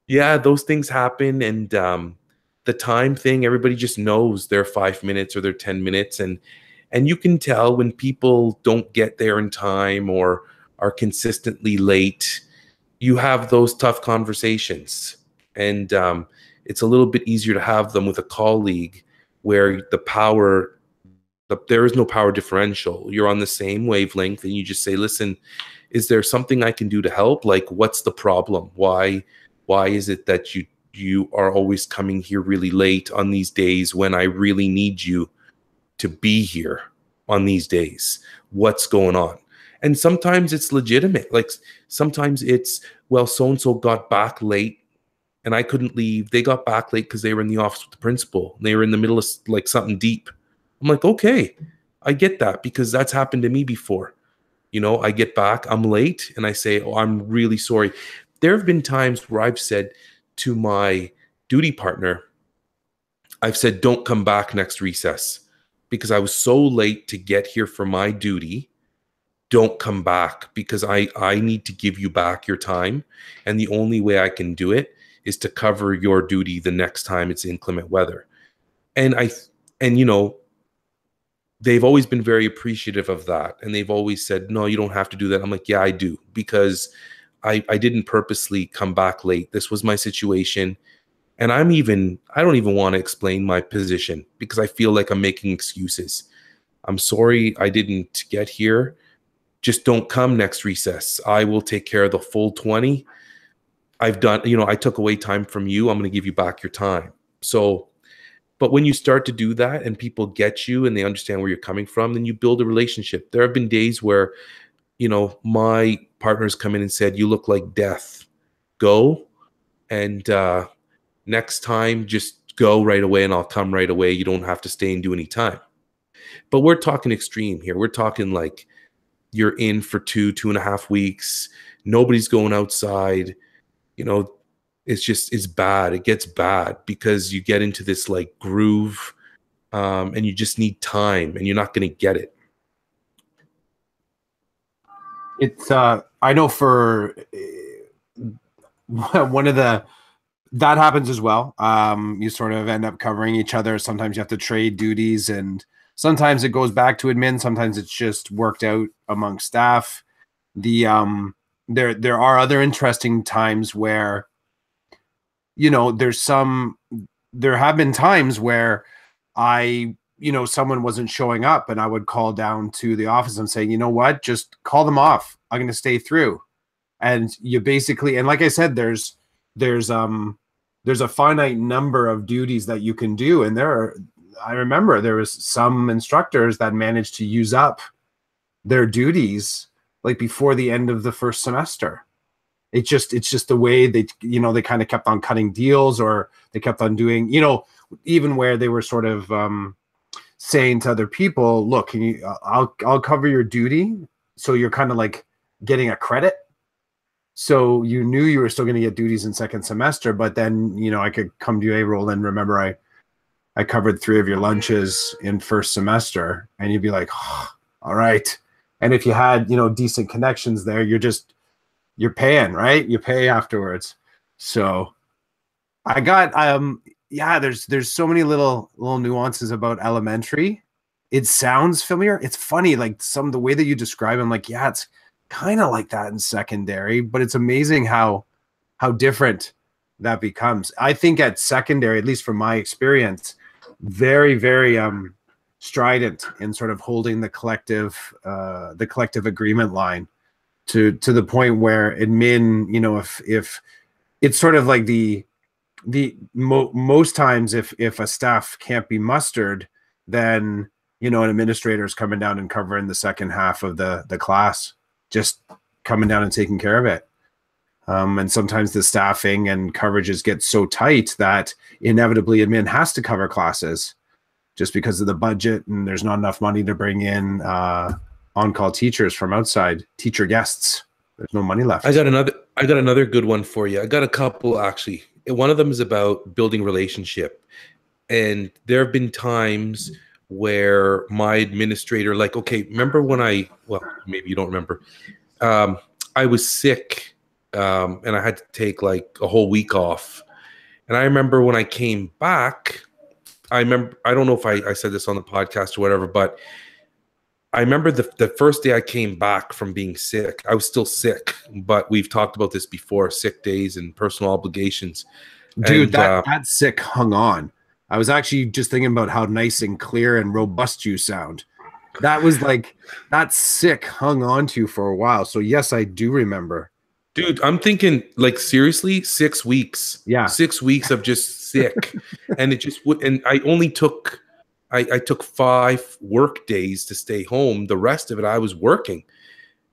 yeah, those things happen, and the time thing, everybody just knows their 5 minutes or their 10 minutes, and you can tell when people don't get there in time or are consistently late. You have those tough conversations, and it's a little bit easier to have them with a colleague where there is no power differential. You're on the same wavelength, and you just say, "Listen, is there something I can do to help? Like, what's the problem? Why is it that you are always coming here really late on these days when I really need you to be here on these days? What's going on?" And sometimes it's legitimate. Like, sometimes it's, well, so-and-so got back late and I couldn't leave. They got back late because they were in the office with the principal. And they were in the middle of like something deep. I'm like, okay, I get that, because that's happened to me before. I get back, I'm late, and I say, "Oh, I'm really sorry." There have been times where I've said to my duty partner, I've said, "Don't come back next recess because I was so late to get here for my duty. Don't come back because I need to give you back your time. And the only way I can do it is to cover your duty the next time it's inclement weather." And they've always been very appreciative of that. And they've always said, "No, you don't have to do that." I'm like, "Yeah, I do, because I didn't purposely come back late. This was my situation. And I don't even want to explain my position because I feel like I'm making excuses. I'm sorry I didn't get here. Just don't come next recess. I will take care of the full 20. I took away time from you. I'm going to give you back your time." So, but when you start to do that and people get you and they understand where you're coming from, then you build a relationship. There have been days where, my partners come in and said, "You look like death. Go. And next time, just go right away and I'll come right away. You don't have to stay and do any time." But we're talking extreme here. We're talking like you're in for 2.5 weeks. Nobody's going outside. It's bad. It gets bad because you get into this like groove, and you just need time, and you're not going to get it. It's I know for one of the that happens as well. You sort of end up covering each other. Sometimes you have to trade duties, and sometimes it goes back to admin. Sometimes it's just worked out among staff. There are other interesting times where, there have been times where someone wasn't showing up, and I would call down to the office and say, "You know what, just call them off. I'm going to stay through." And you basically, and like I said, there's a finite number of duties that you can do. And I remember there was some instructors that managed to use up their duties like before the end of the first semester. It's just the way they kind of kept on cutting deals, or they kept on doing, even where they were sort of saying to other people, "Look, I'll cover your duty." So you're kind of like getting a credit. So you knew you were still going to get duties in second semester, but then, I could come to you, "Hey, Roland, remember I covered 3 of your lunches in first semester," and you'd be like, "Oh, all right." And if you had, decent connections there, you're paying, right? You pay afterwards. So I got, there's so many little nuances about elementary. It sounds familiar. It's funny, like the way that you describe them, like, yeah, it's kind of like that in secondary, but it's amazing how different that becomes. I think at secondary, at least from my experience, very, very strident in sort of holding the collective agreement line to the point where admin, if it's sort of like the Most times if a staff can't be mustered, then an administrator is coming down and covering the second half of the class, just coming down and taking care of it. And sometimes the staffing and coverages get so tight that inevitably admin has to cover classes just because of the budget, and there's not enough money to bring in on-call teachers from outside, teacher guests. There's no money left. I got another good one for you. I got a couple, actually. One of them is about building relationship. And there have been times where my administrator, like, okay, remember when well, maybe you don't remember. I was sick, and I had to take like a whole week off. And I remember when I came back, I don't know if I said this on the podcast or whatever, but I remember the first day I came back from being sick. I was still sick, but we've talked about this before, sick days and personal obligations. Dude, that sick hung on. I was actually just thinking about how nice and clear and robust you sound. That was like, that sick hung on to you for a while. So yes, I do remember. Dude, I'm thinking, like, seriously, 6 weeks. Yeah. 6 weeks of just sick. And it just would, and I only took, I took 5 work days to stay home. The rest of it, I was working.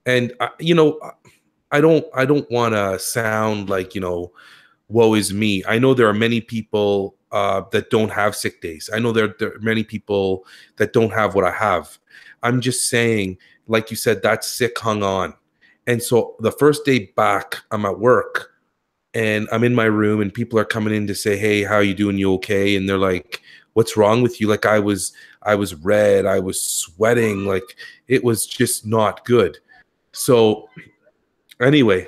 And, I don't want to sound like, woe is me. I know there are many people that don't have sick days. I know there are many people that don't have what I have. I'm just saying, like you said, that sick hung on. And so the first day back, I'm at work and I'm in my room and people are coming in to say, hey, how are you doing? You okay? And they're like, what's wrong with you? Like I was red. I was sweating. Like it was just not good. So anyway,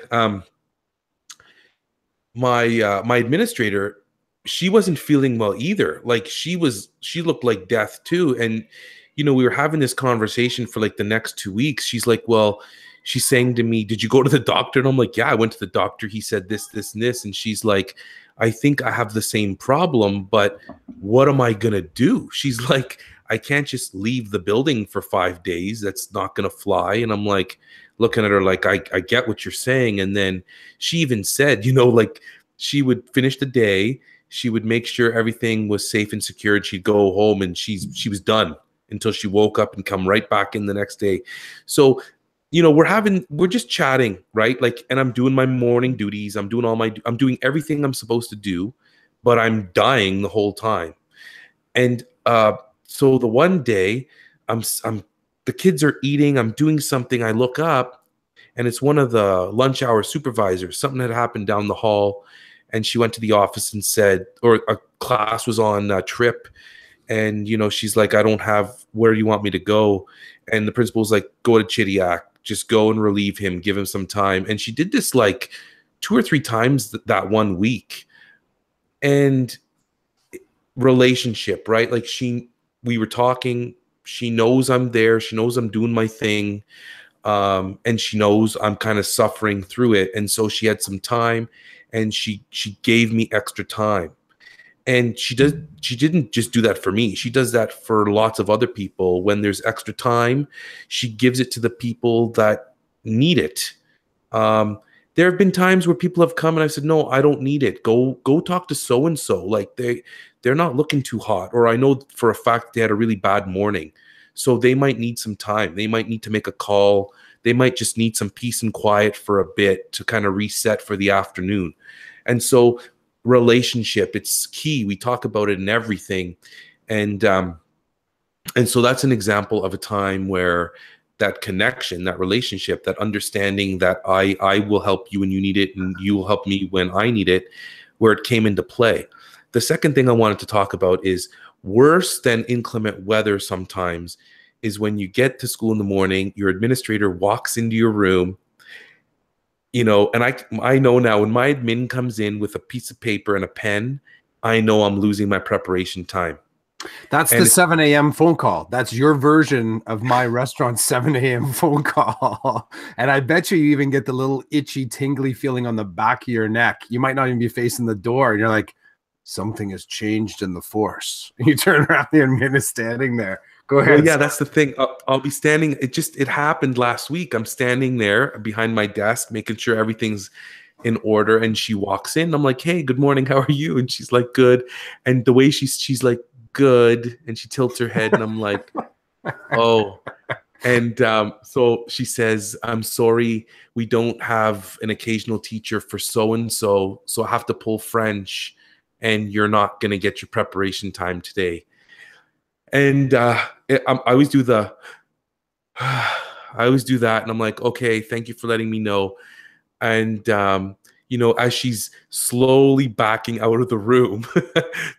my administrator, she wasn't feeling well either. Like she looked like death too. And, we were having this conversation for like the next 2 weeks. She's like, well, she's saying to me, did you go to the doctor? And I'm like, yeah, I went to the doctor. He said this, this, and this. And she's like, I think I have the same problem, but what am I going to do? She's like, I can't just leave the building for 5 days. That's not going to fly. And I'm like, looking at her like, I get what you're saying. And then she even said, like she would finish the day. She would make sure everything was safe and secured. She'd go home and she was done until she woke up and come right back in the next day. So, we're just chatting, right? Like, and I'm doing my morning duties. I'm doing everything I'm supposed to do, but I'm dying the whole time. And so the one day the kids are eating, I'm doing something, I look up and it's one of the lunch hour supervisors. Something had happened down the hall and she went to the office and said, or a class was on a trip. And, she's like, I don't have, where do you want me to go? And the principal's like, go to Chidiac, just go and relieve him, give him some time. And she did this like 2 or 3 times that 1 week. And relationship, right? Like we were talking, she knows I'm there. She knows I'm doing my thing. And she knows I'm kind of suffering through it. And so she had some time and she gave me extra time. And she didn't just do that for me. She does that for lots of other people. When there's extra time, she gives it to the people that need it. There have been times where people have come and I've said, no, I don't need it. Go talk to so-and-so. Like they're not looking too hot. Or I know for a fact they had a really bad morning. So they might need some time. They might need to make a call. They might just need some peace and quiet for a bit to kind of reset for the afternoon. And so relationship, it's key. We talk about it in everything. And so that's an example of a time where that connection, that relationship, that understanding that I will help you when you need it and you will help me when I need it, where it came into play. The second thing I wanted to talk about is worse than inclement weather sometimes is when you get to school in the morning, your administrator walks into your room, and I know now when my admin comes in with a piece of paper and a pen, I know I'm losing my preparation time. That's the 7 a.m. phone call. That's your version of my restaurant 7 a.m. phone call. And I bet you even get the little itchy, tingly feeling on the back of your neck. You might not even be facing the door. And you're like, something has changed in the force. You turn around, the admin is standing there. Go ahead. Well, yeah, that's the thing. I'll be standing. It happened last week. I'm standing there behind my desk, making sure everything's in order, and she walks in. I'm like, hey, good morning, how are you? And she's like, good. And the way she's like, good, and she tilts her head, and I'm like, oh. And so she says, I'm sorry, we don't have an occasional teacher for so and so, so I have to pull French, and you're not going to get your preparation time today. And I always do the, I always do that. And I'm like, okay, thank you for letting me know. And, as she's slowly backing out of the room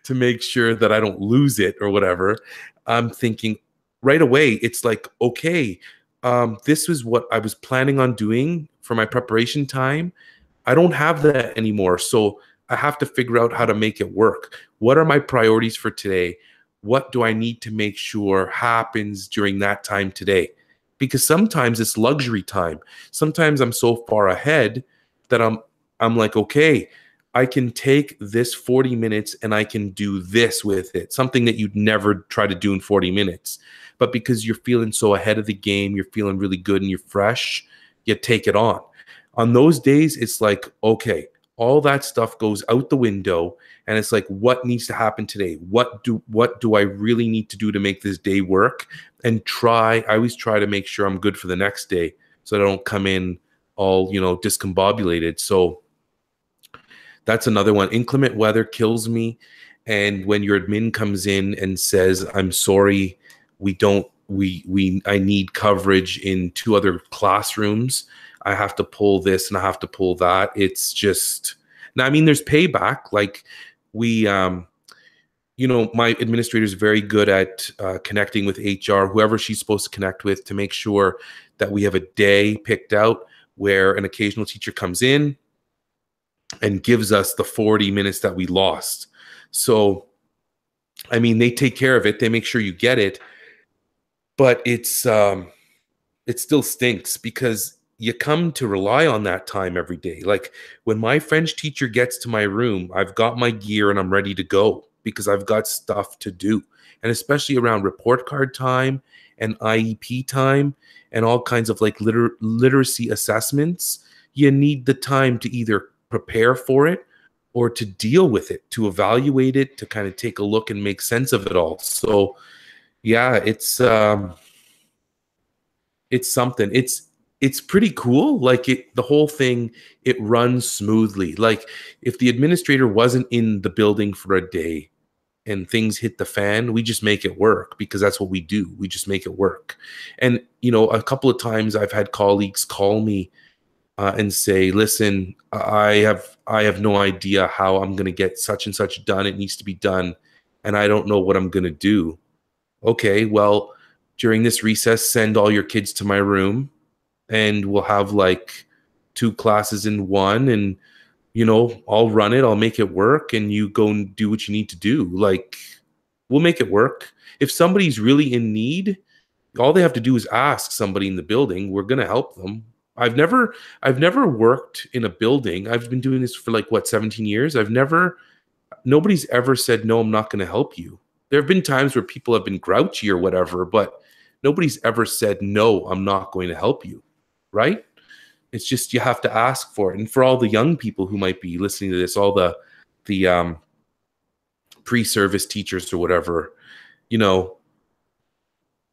to make sure that I don't lose it or whatever, I'm thinking right away, it's like, okay, this was what I was planning on doing for my preparation time. I don't have that anymore. So I have to figure out how to make it work. What are my priorities for today? What do I need to make sure happens during that time today? Because sometimes it's luxury time. Sometimes I'm so far ahead that I'm like, okay, I can take this 40 minutes and I can do this with it. Something that you'd never try to do in 40 minutes. But because you're feeling so ahead of the game, you're feeling really good and you're fresh, you take it on. On those days, it's like, okay, all that stuff goes out the window, and it's like, what needs to happen today? What do I really need to do to make this day work? And I always try to make sure I'm good for the next day, so I don't come in all, discombobulated. So that's another one. Inclement weather kills me. And when your admin comes in and says, I'm sorry, I need coverage in 2 other classrooms, I have to pull this and I have to pull that. It's just, now, I mean, there's payback. Like my administrator is very good at connecting with HR, whoever she's supposed to connect with, to make sure that we have a day picked out where an occasional teacher comes in and gives us the 40 minutes that we lost. So, I mean, they take care of it. They make sure you get it, but it still stinks because you come to rely on that time every day. Like when my French teacher gets to my room, I've got my gear and I'm ready to go because I've got stuff to do. And especially around report card time and IEP time and all kinds of like literacy assessments, you need the time to either prepare for it or to deal with it, to evaluate it, to kind of take a look and make sense of it all. So yeah, it's something. It's pretty cool. Like the whole thing, it runs smoothly. Like if the administrator wasn't in the building for a day and things hit the fan, we just make it work because that's what we do. We just make it work. And, a couple of times I've had colleagues call me and say, listen, I have no idea how I'm going to get such and such done. It needs to be done. And I don't know what I'm going to do. Okay, well, during this recess, send all your kids to my room and we'll have like 2 classes in one, and I'll run it, I'll make it work, and you go and do what you need to do. Like, we'll make it work. If somebody's really in need, all they have to do is ask somebody in the building. We're going to help them. I've never worked in a building. I've been doing this for 17 years. Nobody's ever said, no, I'm not going to help you. There have been times where people have been grouchy or whatever, but nobody's ever said, no, I'm not going to help you, right? It's just you have to ask for it. And for all the young people who might be listening to this, all the pre-service teachers or whatever,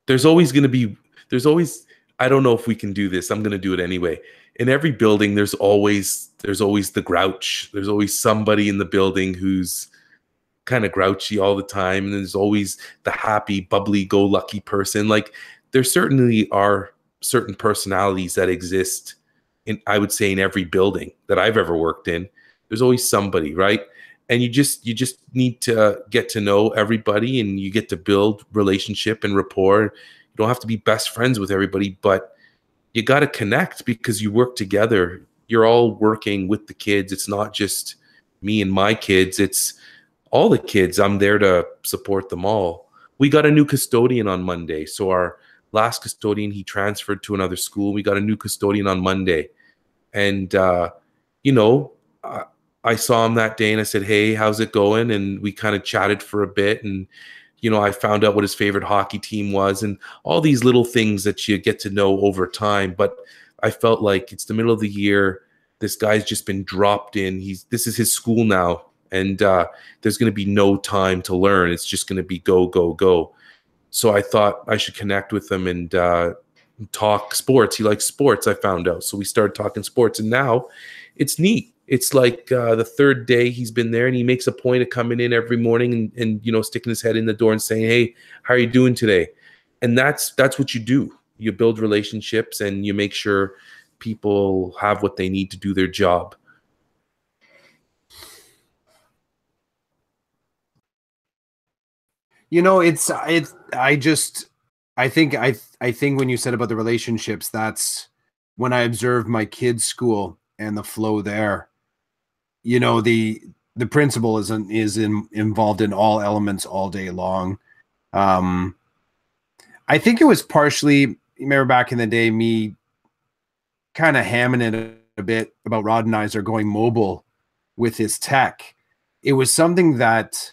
there's always, I don't know if we can do this. I'm going to do it anyway. In every building, there's always the grouch. There's always somebody in the building who's kind of grouchy all the time. And there's always the happy, bubbly, go lucky person. Like there certainly are certain personalities that exist I would say in every building that I've ever worked in. There's always somebody, right? And you just need to get to know everybody, and you get to build relationship and rapport. You don't have to be best friends with everybody, but you got to connect because you work together. You're all working with the kids. It's not just me and my kids. It's all the kids. I'm there to support them all. We got a new custodian on Monday. So our last custodian, he transferred to another school. We got a new custodian on Monday. And, I saw him that day and I said, hey, how's it going? And we kind of chatted for a bit. And, I found out what his favorite hockey team was and all these little things that you get to know over time. But I felt like it's the middle of the year. this guy's just been dropped in. This is his school now, and there's going to be no time to learn. It's just going to be go, go, go. So I thought I should connect with him and talk sports. He likes sports, I found out. So we started talking sports, and now it's neat. It's like the third day he's been there, and he makes a point of coming in every morning and you know, sticking his head in the door and saying, "Hey, how are you doing today?" And that's what you do. You build relationships and you make sure people have what they need to do their job. You know, I think when you said about the relationships, that's when I observed my kids' school and the flow there. You know, the principal is involved in all elements all day long. I think it was partially, you remember back in the day, me kind of hamming it a bit about Rod and I's are going mobile with his tech. It was something that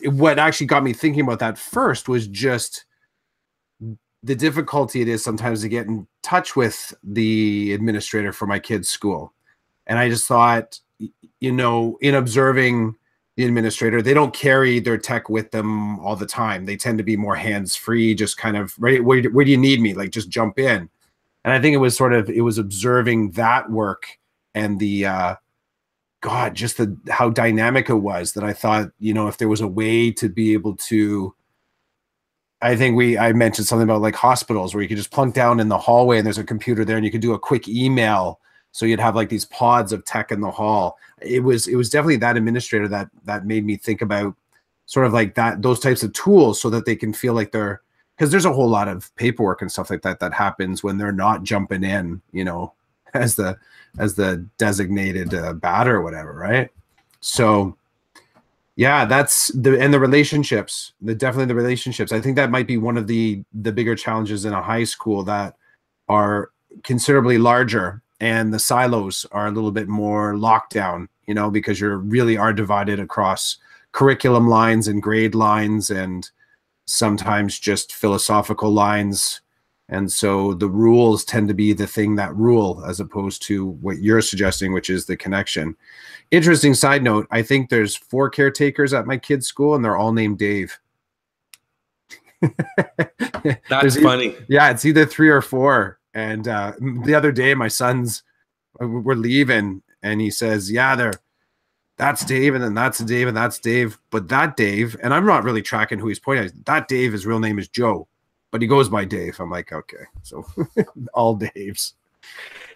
what actually got me thinking about that first was just the difficulty it is sometimes to get in touch with the administrator for my kids' school. And I just thought, you know, in observing the administrator, they don't carry their tech with them all the time. They tend to be more hands-free, just kind of, right, where do you need me? Like, just jump in. And I think it was observing that work and the, God, just how dynamic it was that I thought, you know, if there was a way to be able to, I mentioned something about like hospitals where you could just plunk down in the hallway and there's a computer there and you could do a quick email. So you'd have like these pods of tech in the hall. It was definitely that administrator that made me think about sort of like those types of tools so that they can feel like because there's a whole lot of paperwork and stuff like that happens when they're not jumping in, you know, as the designated batter or whatever, right? So yeah, that's the relationships, definitely the relationships. I think that might be one of the bigger challenges in a high school that are considerably larger, and the silos are a little bit more locked down, you know, because you really are divided across curriculum lines and grade lines and sometimes just philosophical lines. And so the rules tend to be the thing that rule, as opposed to what you're suggesting, which is the connection. Interesting side note, I think there's 4 caretakers at my kids' school, and they're all named Dave. That's funny. Yeah, it's either 3 or 4. And the other day, my sons were leaving, and he says, yeah, that's Dave, and then that's Dave, and that's Dave. But that Dave, and I'm not really tracking who he's pointing at, that Dave, his real name is Joe. But he goes by Dave. I'm like, okay, so all Daves.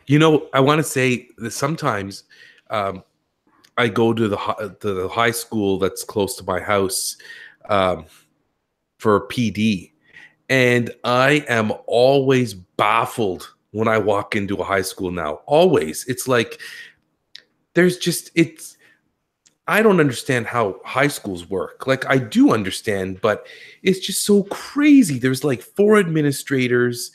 You know, I want to say that sometimes I go to the high school that's close to my house for PD, and I am always baffled when I walk into a high school now. Always, it's like I don't understand how high schools work. Like, I do understand, but it's just so crazy. There's like 4 administrators.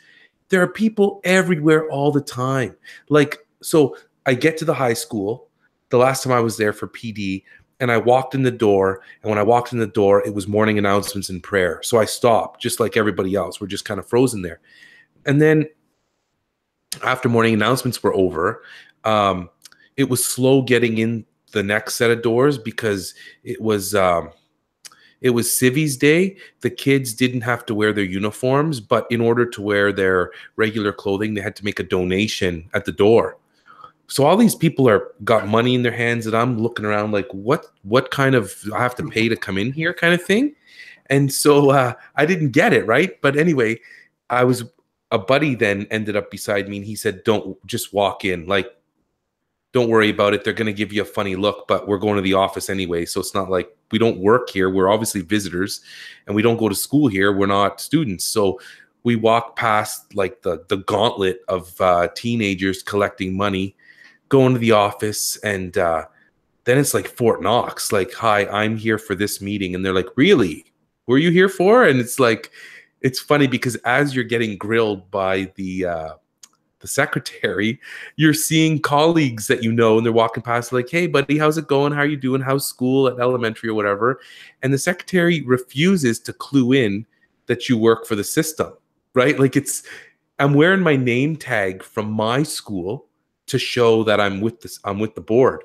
There are people everywhere all the time. Like, so I get to the high school the last time I was there for PD, and I walked in the door. And when I walked in the door, it was morning announcements and prayer. So I stopped, just like everybody else. We're just kind of frozen there. And then after morning announcements were over, it was slow getting in the next set of doors because it was Civvies Day. The kids didn't have to wear their uniforms, but in order to wear their regular clothing, they had to make a donation at the door. So all these people got money in their hands, and I'm looking around like, what kind of, I have to pay to come in here kind of thing? And so I didn't get it, right? But anyway, a buddy then ended up beside me, and he said, don't just walk in. Like, don't worry about it. They're going to give you a funny look, but we're going to the office anyway. So it's not like we don't work here. We're obviously visitors, and we don't go to school here. We're not students. So we walk past like the gauntlet of teenagers collecting money, going to the office. And then it's like Fort Knox, like, hi, I'm here for this meeting. And they're like, really? Who are you here for? And it's like, it's funny because as you're getting grilled by the secretary, you're seeing colleagues that you know, and they're walking past like, hey, buddy, how's it going? How are you doing? How's school at elementary or whatever? And the secretary refuses to clue in that you work for the system, right? Like, I'm wearing my name tag from my school, to show that I'm with the board.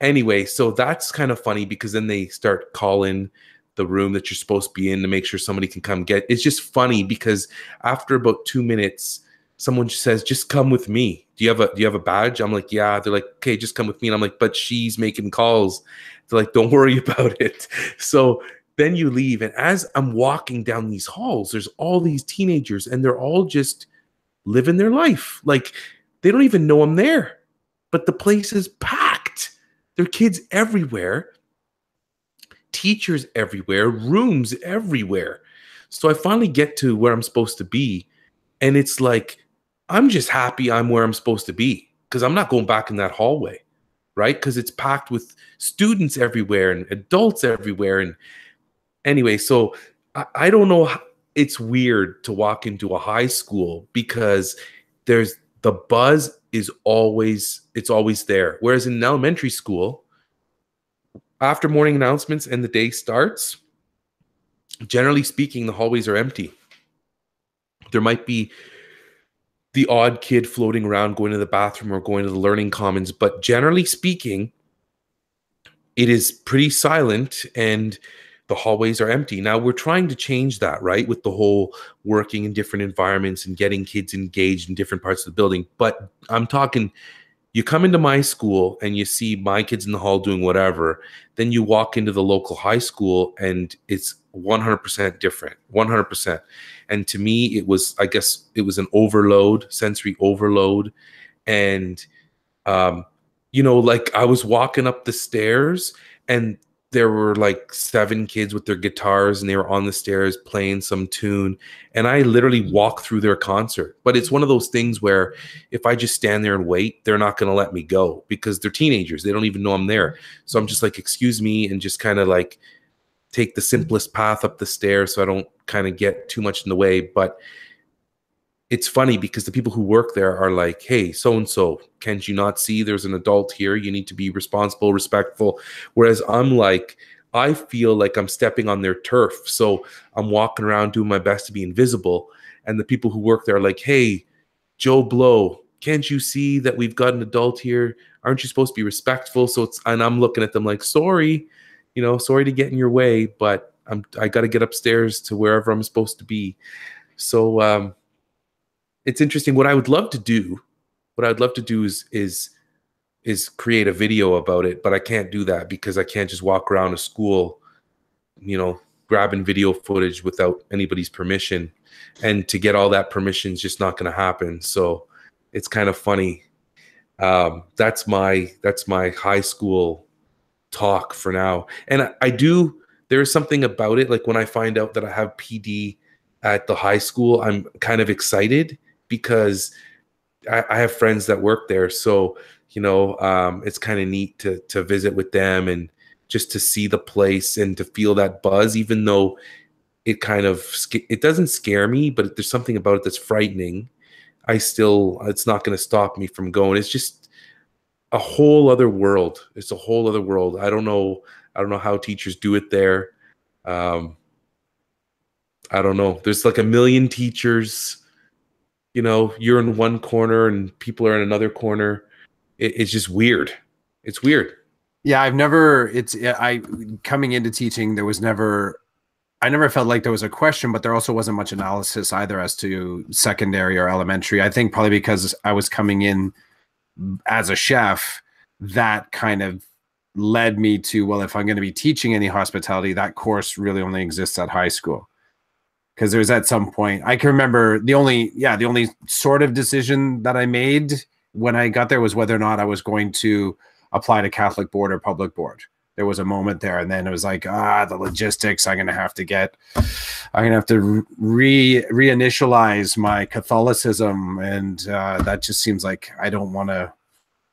Anyway, so that's kind of funny because then they start calling the room that you're supposed to be in to make sure somebody can come get. It's just funny because after about 2 minutes, someone just says, "Just come with me. Do you have a badge?" I'm like, "Yeah." They're like, "Okay, just come with me." And I'm like, "But she's making calls." They're like, "Don't worry about it." So then you leave, and as I'm walking down these halls, there's all these teenagers, and they're all just living their life. Like they don't even know I'm there, but the place is packed. There are kids everywhere, teachers everywhere, rooms everywhere. So I finally get to where I'm supposed to be. And it's like, I'm just happy I'm where I'm supposed to be because I'm not going back in that hallway, right? Because it's packed with students everywhere and adults everywhere. And anyway, so I don't know. It's weird to walk into a high school because there's the buzz is always, it's always there. Whereas in elementary school, after morning announcements and the day starts, generally speaking, the hallways are empty. There might be the odd kid floating around going to the bathroom or going to the learning commons, but generally speaking, it is pretty silent and the hallways are empty. Now we're trying to change that, right? With the whole working in different environments and getting kids engaged in different parts of the building. But I'm talking, you come into my school and you see my kids in the hall doing whatever, then you walk into the local high school and it's 100% different, 100%. And to me, it was, I guess it was an overload, sensory overload. And, like I was walking up the stairs and there were like 7 kids with their guitars and they were on the stairs playing some tune. And I literally walked through their concert. But it's one of those things where if I just stand there and wait, they're not going to let me go because they're teenagers. They don't even know I'm there. So I'm just like, excuse me, and just kind of like take the simplest path up the stairs so I don't kind of get too much in the way. But it's funny because the people who work there are like, "Hey, so-and-so, can't you not see there's an adult here? You need to be responsible, respectful." Whereas I'm like, I feel like I'm stepping on their turf. So I'm walking around doing my best to be invisible. And the people who work there are like, "Hey, Joe Blow, can't you see that we've got an adult here? Aren't you supposed to be respectful?" And I'm looking at them like, sorry, sorry to get in your way, but I got to get upstairs to wherever I'm supposed to be. So, it's interesting. What I would love to do is create a video about it, but I can't do that because I can't just walk around a school, grabbing video footage without anybody's permission. And to get all that permission is just not going to happen. So it's kind of funny. That's my high school talk for now. And there's something about it. Like when I find out that I have PD at the high school, I'm kind of excited because I have friends that work there. So, it's kind of neat to visit with them and just to see the place and to feel that buzz, even though it it doesn't scare me, but there's something about it that's frightening. It's not going to stop me from going. It's just a whole other world. It's a whole other world. I don't know how teachers do it there. I don't know. There's like a million teachers. You're in one corner and people are in another corner. It's just weird. It's weird. Yeah, coming into teaching, I never felt like there was a question, but there also wasn't much analysis either as to secondary or elementary. I think probably because I was coming in as a chef, that kind of led me to, well, if I'm going to be teaching any hospitality, that course really only exists at high school. Because there's at some point, I can remember the only sort of decision that I made when I got there was whether or not I was going to apply to Catholic board or public board. There was a moment there, and then it was like, the logistics. I'm gonna have to reinitialize my Catholicism, and that just seems like I don't want to.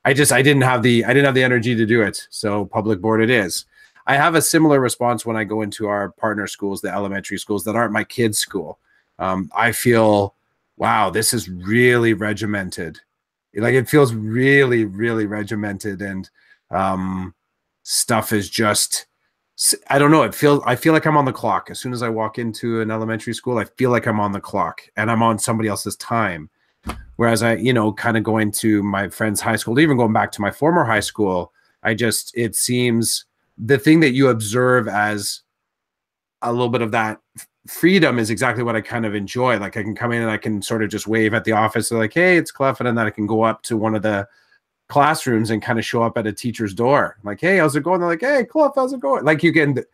I didn't have the energy to do it. So public board it is. I have a similar response when I go into our partner schools, the elementary schools that aren't my kids' school. I feel, wow, this is really regimented. Like it feels really, really regimented, and stuff is just, I don't know. I feel like I'm on the clock. As soon as I walk into an elementary school, I feel like I'm on the clock and I'm on somebody else's time. Whereas I, you know, kind of going to my friend's high school, even going back to my former high school, it seems the thing that you observe as a little bit of that freedom is exactly what I kind of enjoy. Like I can come in and I can sort of just wave at the office. They're like, hey, it's Clough. And then I can go up to one of the classrooms and kind of show up at a teacher's door. Like, hey, how's it going? They're like, hey, Clough, how's it going? Like you can,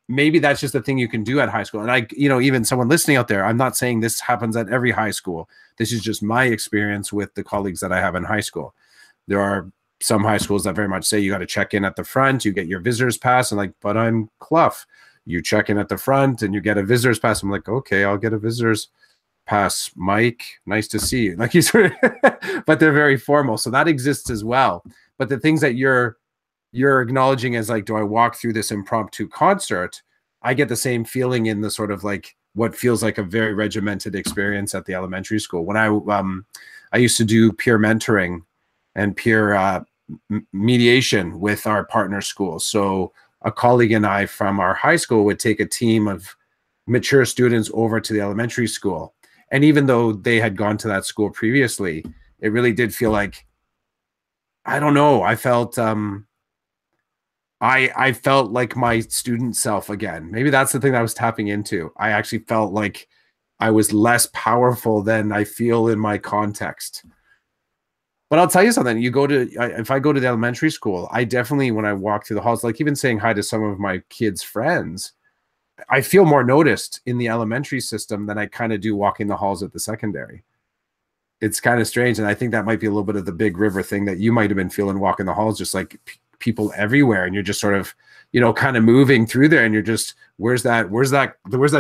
maybe that's just the thing you can do at high school. And I, you know, even someone listening out there, I'm not saying this happens at every high school. This is just my experience with the colleagues that I have in high school. There are some high schools that very much say you got to check in at the front, you get your visitor's pass, and like, but I'm Clough. You check in at the front and you get a visitor's pass. I'm like, okay, I'll get a visitor's pass, Mike. Nice to see you. Like you sort of, but they're very formal. So that exists as well. But the things that you're acknowledging as like, do I walk through this impromptu concert? I get the same feeling in the sort of like what feels like a very regimented experience at the elementary school. When I used to do peer mentoring and peer mediation with our partner schools. So a colleague and I from our high school would take a team of mature students over to the elementary school. And even though they had gone to that school previously, it really did feel like, I don't know, I felt I felt like my student self again. Maybe that's the thing that I was tapping into. I actually felt like I was less powerful than I feel in my context. But I'll tell you something. If I go to the elementary school, I definitely, when I walk through the halls, like even saying hi to some of my kids' friends, I feel more noticed in the elementary system than I kind of do walking the halls at the secondary. It's kind of strange. And I think that might be a little bit of the big river thing that you might have been feeling walking the halls, just like people everywhere. And you're just sort of, you know, kind of moving through there. And you're just, where's that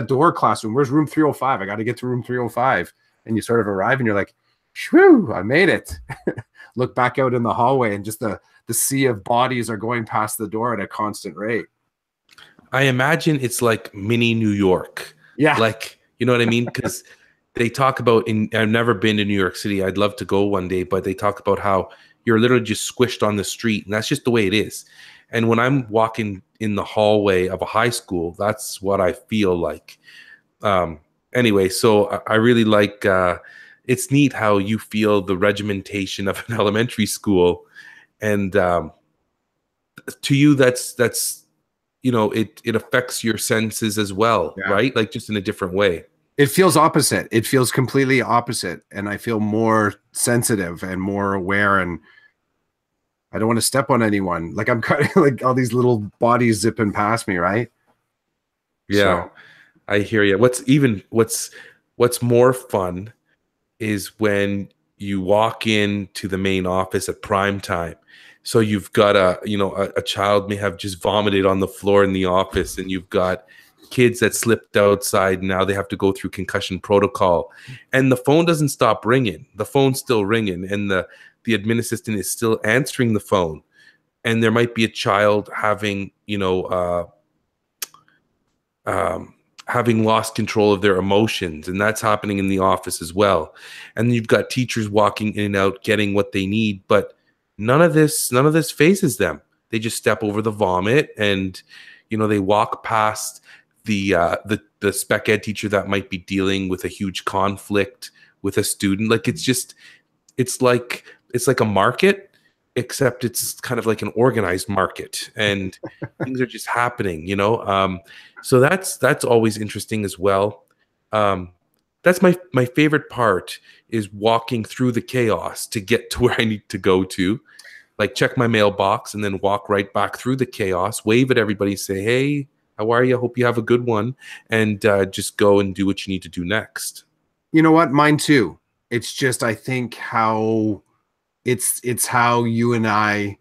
door classroom? Where's room 305? I got to get to room 305. And you sort of arrive and you're like, shoo, I made it. Look back out in the hallway and just the sea of bodies are going past the door at a constant rate. I imagine it's like mini New York. Yeah. Like, you know what I mean? Because they talk about, I've never been to New York City. I'd love to go one day, but they talk about how you're literally just squished on the street. And that's just the way it is. And when I'm walking in the hallway of a high school, that's what I feel like. Anyway, so I really like, it's neat how you feel the regimentation of an elementary school. And to you, that's, you know, it affects your senses as well, yeah. Right? Like just in a different way. It feels opposite. It feels completely opposite. And I feel more sensitive and more aware. And I don't want to step on anyone. Like I'm kind of like all these little bodies zipping past me, right? Yeah, so. I hear you. What's more fun is when you walk into the main office at prime time. So you've got a child may have just vomited on the floor in the office, and you've got kids that slipped outside. And now they have to go through concussion protocol, and the phone doesn't stop ringing. The phone's still ringing, and the admin assistant is still answering the phone. And there might be a child having, having lost control of their emotions, and that's happening in the office as well. And you've got teachers walking in and out, getting what they need, but none of this phases them. They just step over the vomit, and they walk past the spec ed teacher that might be dealing with a huge conflict with a student. Like it's like a market, except it's kind of like an organized market, and things are just happening, so that's always interesting as well. That's my favorite part, is walking through the chaos to get to where I need to go to, like check my mailbox and then walk right back through the chaos, wave at everybody, say, hey, how are you? I hope you have a good one. And just go and do what you need to do next. You know what? Mine too. It's just, I think how it's how you and I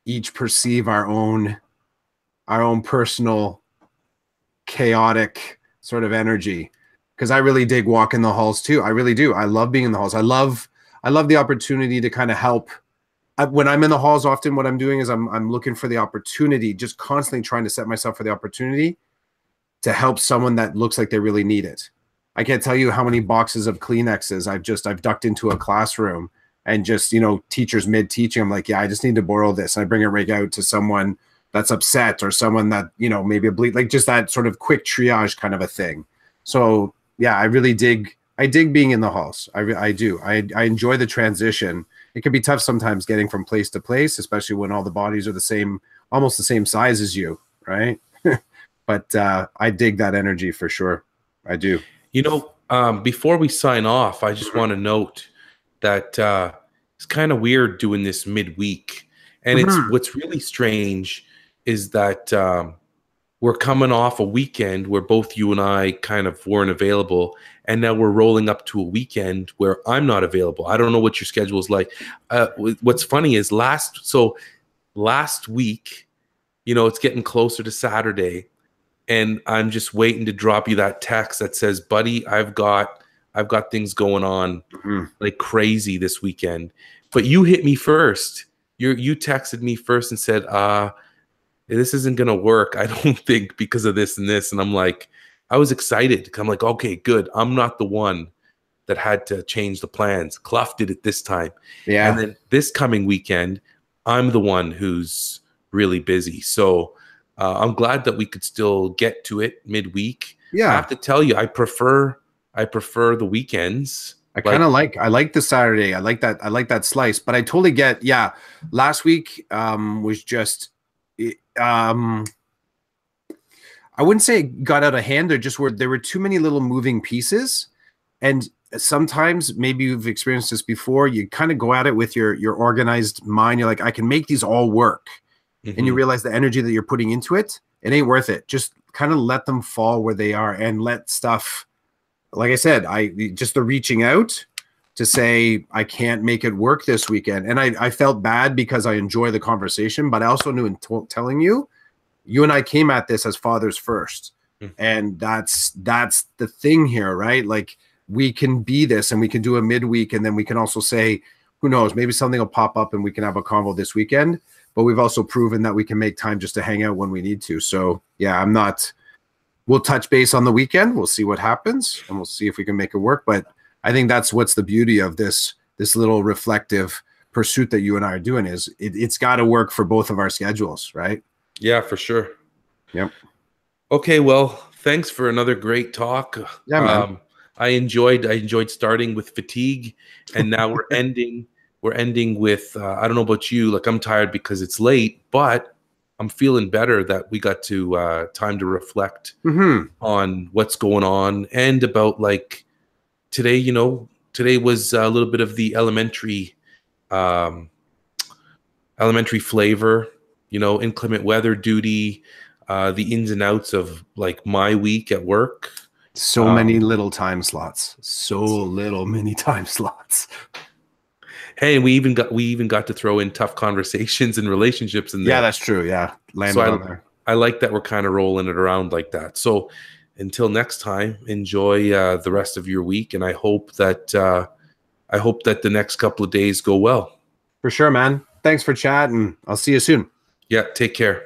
each perceive our own personal chaotic sort of energy. Because I really dig walking the halls too. I really do. I love being in the halls. I love the opportunity to kind of help. When I'm in the halls, often what I'm doing is I'm looking for the opportunity, just constantly trying to set myself for the opportunity to help someone that looks like they really need it. I can't tell you how many boxes of Kleenexes I've ducked into a classroom, and just, teachers mid-teaching, I'm like, yeah, I just need to borrow this. And I bring it right out to someone that's upset, or someone that, maybe a bleed, like just that sort of quick triage kind of a thing. So yeah, I really dig I dig being in the halls. I do. I enjoy the transition. It can be tough sometimes getting from place to place, especially when all the bodies are the same, almost the same size as you, right? But I dig that energy for sure. I do. You know, before we sign off, I just want to note that it's kind of weird doing this midweek. And it's Mhm. what's really strange is that we're coming off a weekend where both you and I kind of weren't available, and now we're rolling up to a weekend where I'm not available. I don't know what your schedule is like. What's funny is last week, you know, it's getting closer to Saturday, and I'm just waiting to drop you that text that says, "Buddy, I've got things going on Mhm. like crazy this weekend." But you hit me first. You texted me first and said, this isn't gonna work, I don't think, because of this and this. And I'm like, I was excited. I'm like, okay, good. I'm not the one that had to change the plans. Clough did it this time. And Yeah. then this coming weekend, I'm the one who's really busy. So I'm glad that we could still get to it midweek. I Yeah. have to tell you, I prefer the weekends. Like, I like the Saturday. I like that slice, but I totally get, yeah. Last week was just I wouldn't say it got out of hand. There were too many little moving pieces. And sometimes maybe you've experienced this before. You kind of go at it with your organized mind. You're like, I can make these all work. And you mhm. realize the energy that you're putting into it, it ain't worth it. Just kind of let them fall where they are and let stuff, like I said, I just the reaching out to say I can't make it work this weekend. And I felt bad because I enjoy the conversation, but I also knew in telling you, you and I came at this as fathers first. And that's the thing here, right? Like we can be this and we can do a midweek, and then we can also say, who knows, maybe something will pop up and we can have a convo this weekend. But we've also proven that we can make time just to hang out when we need to. So yeah, we'll touch base on the weekend. We'll see what happens and we'll see if we can make it work. But I think that's what's the beauty of this little reflective pursuit that you and I are doing is it's got to work for both of our schedules, right? Yeah, for sure. Yep. Okay, well, thanks for another great talk. Yeah, man. Um, I enjoyed starting with fatigue, and now we're ending with I don't know about you, like I'm tired because it's late, but I'm feeling better that we got to time to reflect Mm-hmm. on what's going on and about like today. Today was a little bit of the um, elementary flavor, inclement weather duty, the ins and outs of like my week at work. So many Um, little time slots. So little many time slots. hey, we even got to throw in tough conversations and relationships in Yeah, there. that's true. Yeah. So Landed on there. I like that we're kind of rolling it around like that. So until next time, enjoy the rest of your week, and I hope that the next couple of days go well. For sure, man. Thanks for chatting. I'll see you soon. Yeah, take care.